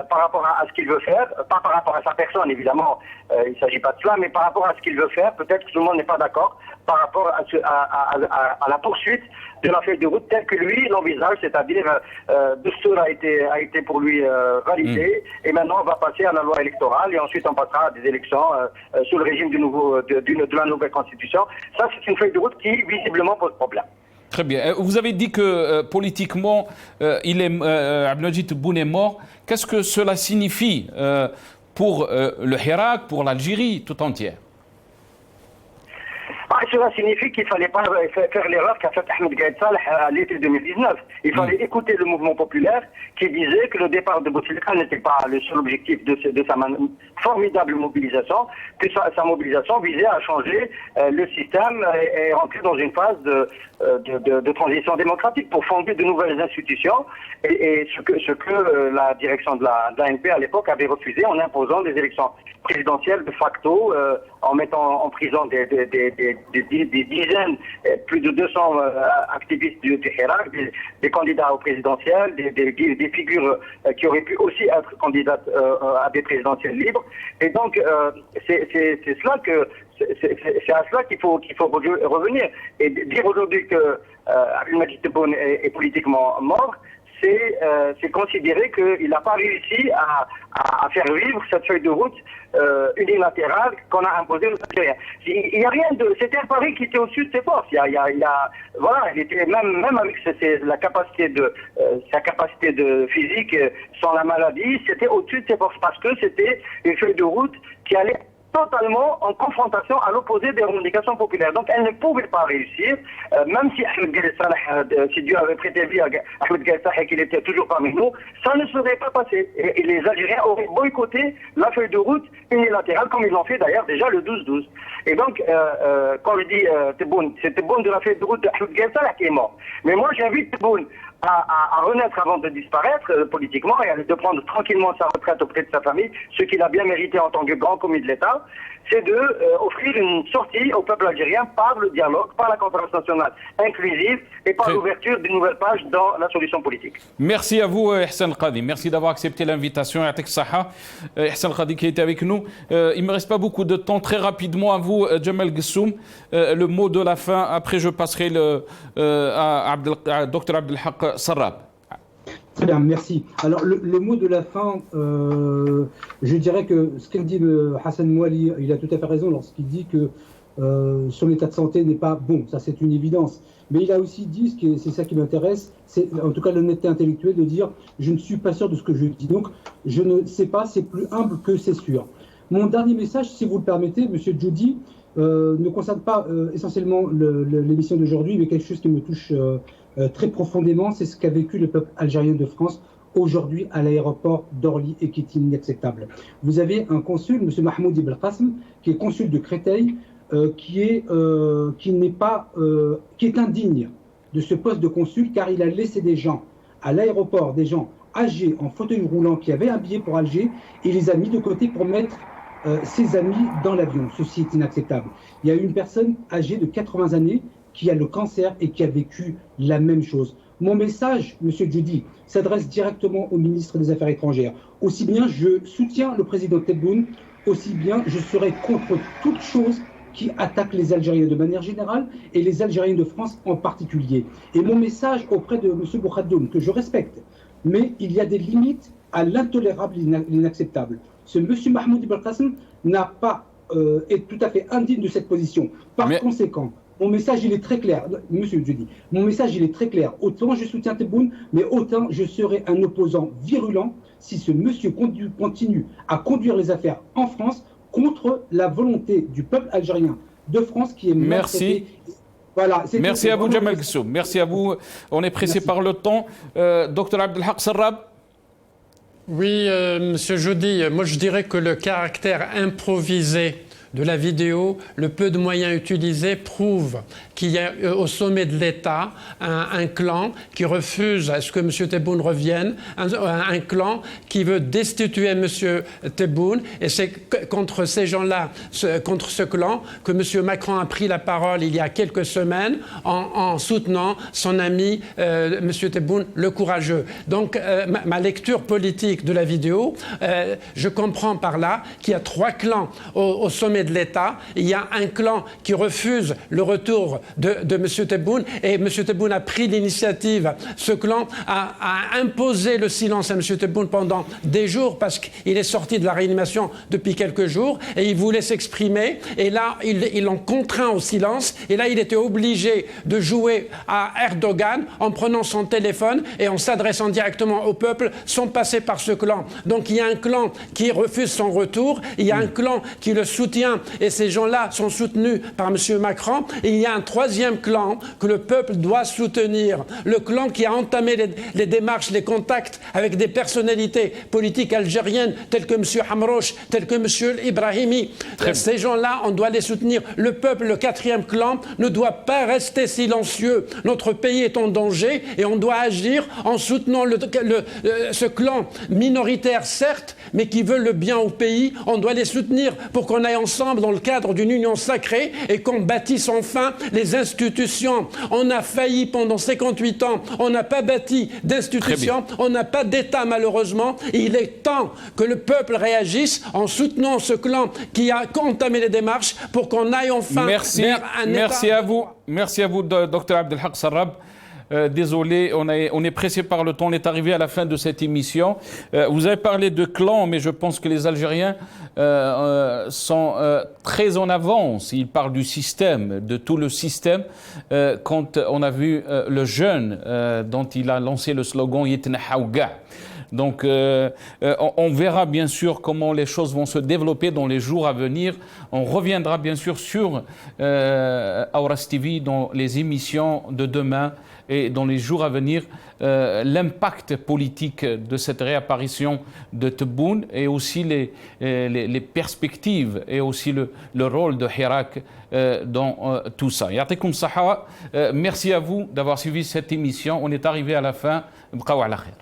par rapport à ce qu'il veut faire, pas par rapport à sa personne évidemment, il ne s'agit pas de cela, mais par rapport à ce qu'il veut faire. Peut-être que tout le monde n'est pas d'accord par rapport à la poursuite de la feuille de route telle que lui l'envisage, c'est-à-dire Dustur a été pour lui validé, et maintenant on va passer à la loi électorale et ensuite on passera à des élections sous le régime de la nouvelle constitution. Ça, c'est une feuille de route qui visiblement pose problème. Très bien. Vous avez dit que politiquement, Abdelmajid Tebboune est mort. Qu'est-ce que cela signifie pour le Hirak, pour l'Algérie tout entière? Cela signifie qu'il ne fallait pas faire l'erreur qu'a fait Ahmed Gaïd Saleh à l'été 2019. Il fallait écouter le mouvement populaire qui disait que le départ de Bouteflika n'était pas le seul objectif de sa formidable mobilisation, que sa mobilisation visait à changer le système et rentrer dans une phase de transition démocratique pour fonder de nouvelles institutions. Et ce que la direction de l'ANP à l'époque avait refusé en imposant des élections présidentielles de facto, en mettant en prison des dizaines, plus de 200 activistes du Hirak, des candidats au présidentiel, des figures qui auraient pu aussi être candidates à des présidentielles libres. Et donc, c'est à cela qu'il faut revenir. Et dire aujourd'hui que Abdelmajid Tebboune est politiquement mort, c'est considérer qu'il n'a pas réussi à faire vivre cette feuille de route unilatérale qu'on a imposée aux Algériens. Il n'y a rien de... C'était un pari qui était au-dessus de ses forces. Voilà, il était même avec sa capacité de physique, sans la maladie, c'était au-dessus de ses forces parce que c'était une feuille de route qui allait totalement en confrontation à l'opposé des revendications populaires. Donc elle ne pouvait pas réussir, même si Ahmed Gaïd Salah, si Dieu avait prêté vie à Ahmed Gaïd Salah et qu'il était toujours parmi nous, ça ne serait pas passé. Et les Algériens auraient boycotté la feuille de route unilatérale, comme ils l'ont fait d'ailleurs déjà le 12-12. Et donc, quand je dis Tebboune, c'est Tebboune de la feuille de route d'Ahmed Gaïd Salah qui est mort. Mais moi j'invite Tebboune à renaître avant de disparaître politiquement et de prendre tranquillement sa retraite auprès de sa famille, ce qu'il a bien mérité en tant que grand commis de l'État, c'est d'offrir une sortie au peuple algérien par le dialogue, par la conférence nationale inclusive et par l'ouverture d'une nouvelle page dans la solution politique. Merci à vous, Ihsan Qadi. Merci d'avoir accepté l'invitation. Yatek Saha, Ihsan Qadi qui était avec nous. Il ne me reste pas beaucoup de temps. Très rapidement, à vous, Djemal Gessoum, le mot de la fin. Après, je passerai à Dr Abdelhak Sarrab. Très bien, merci. Alors, le mot de la fin, je dirais que ce qu'a dit Hassan Mouali, il a tout à fait raison lorsqu'il dit que son état de santé n'est pas bon. Ça, c'est une évidence. Mais il a aussi dit, c'est ça qui m'intéresse, c'est en tout cas l'honnêteté intellectuelle de dire « je ne suis pas sûr de ce que je dis ». Donc, je ne sais pas, c'est plus humble que c'est sûr. Mon dernier message, si vous le permettez, Monsieur Djoudi, ne concerne pas essentiellement l'émission d'aujourd'hui, mais quelque chose qui me touche très profondément, c'est ce qu'a vécu le peuple algérien de France aujourd'hui à l'aéroport d'Orly et qui est inacceptable. Vous avez un consul, M. Mahmoud Ibn Qasm, qui est consul de Créteil, qui est indigne de ce poste de consul car il a laissé des gens à l'aéroport, des gens âgés en fauteuil roulant qui avaient un billet pour Alger et les a mis de côté pour mettre ses amis dans l'avion. Ceci est inacceptable. Il y a une personne âgée de 80 années qui a le cancer et qui a vécu la même chose. Mon message, M. Djoudi, s'adresse directement au ministre des Affaires étrangères. Aussi bien je soutiens le président Tebboune, aussi bien je serai contre toute chose qui attaque les Algériens de manière générale et les Algériens de France en particulier. Et mon message auprès de M. Boukhaddoum, que je respecte, mais il y a des limites à l'intolérable et l'inacceptable. Ce M. Mahmoud Ibn Qasm est tout à fait indigne de cette position. Par conséquent, mon message, il est très clair, monsieur Djoudi. Mon message, il est très clair. Autant je soutiens Tebboune, mais autant je serai un opposant virulent si ce monsieur continue à conduire les affaires en France contre la volonté du peuple algérien de France qui est Merci. Voilà, merci à vous, Djemal Gessoum. Merci à vous. On est pressé par le temps. Dr Abdelhak Sarrab. Oui, monsieur Djoudi, moi je dirais que le caractère improvisé de la vidéo, le peu de moyens utilisés prouve qu'il y a au sommet de l'État un clan qui refuse à ce que M. Tebboune revienne, un clan qui veut destituer M. Tebboune, et c'est contre ces gens-là, contre ce clan, que M. Macron a pris la parole il y a quelques semaines en soutenant son ami M. Tebboune, le courageux. Donc ma lecture politique de la vidéo, je comprends par là qu'il y a trois clans au sommet de l'État. Il y a un clan qui refuse le retour de M. Tebboune, et M. Tebboune a pris l'initiative. Ce clan a imposé le silence à M. Tebboune pendant des jours parce qu'il est sorti de la réanimation depuis quelques jours et il voulait s'exprimer, et là ils l'ont contraint au silence, et là il était obligé de jouer à Erdogan en prenant son téléphone et en s'adressant directement au peuple sans passer par ce clan. Donc il y a un clan qui refuse son retour, il y a un clan qui le soutient, et ces gens-là sont soutenus par M. Macron, et il y a un troisième clan que le peuple doit soutenir, le clan qui a entamé les démarches, les contacts avec des personnalités politiques algériennes telles que M. Hamrouche, telles que M. Ibrahimi. Ces gens-là, on doit les soutenir. Le peuple, le quatrième clan, ne doit pas rester silencieux. Notre pays est en danger et on doit agir en soutenant ce clan minoritaire, certes, mais qui veut le bien au pays. On doit les soutenir pour qu'on aille ensemble dans le cadre d'une union sacrée et qu'on bâtisse enfin les institutions. On a failli pendant 58 ans, on n'a pas bâti d'institutions, on n'a pas d'État malheureusement. Et il est temps que le peuple réagisse en soutenant ce clan qui a entamé les démarches pour qu'on aille enfin vers un État. Merci à vous, Dr Abdelhak Sarrab. Désolé, on est pressé par le temps, on est arrivé à la fin de cette émission. Vous avez parlé de clan, mais je pense que les Algériens sont très en avance. Ils parlent du système, de tout le système. Quand on a vu le jeune dont il a lancé le slogan « Yitna Haouga ». Donc, on verra bien sûr comment les choses vont se développer dans les jours à venir. On reviendra bien sûr sur Aouras TV dans les émissions de demain et dans les jours à venir, l'impact politique de cette réapparition de Tebboune et aussi les perspectives et aussi le rôle de Hirak dans tout ça. Yatikoum Saha, merci à vous d'avoir suivi cette émission. On est arrivé à la fin. Bqaw ala khair.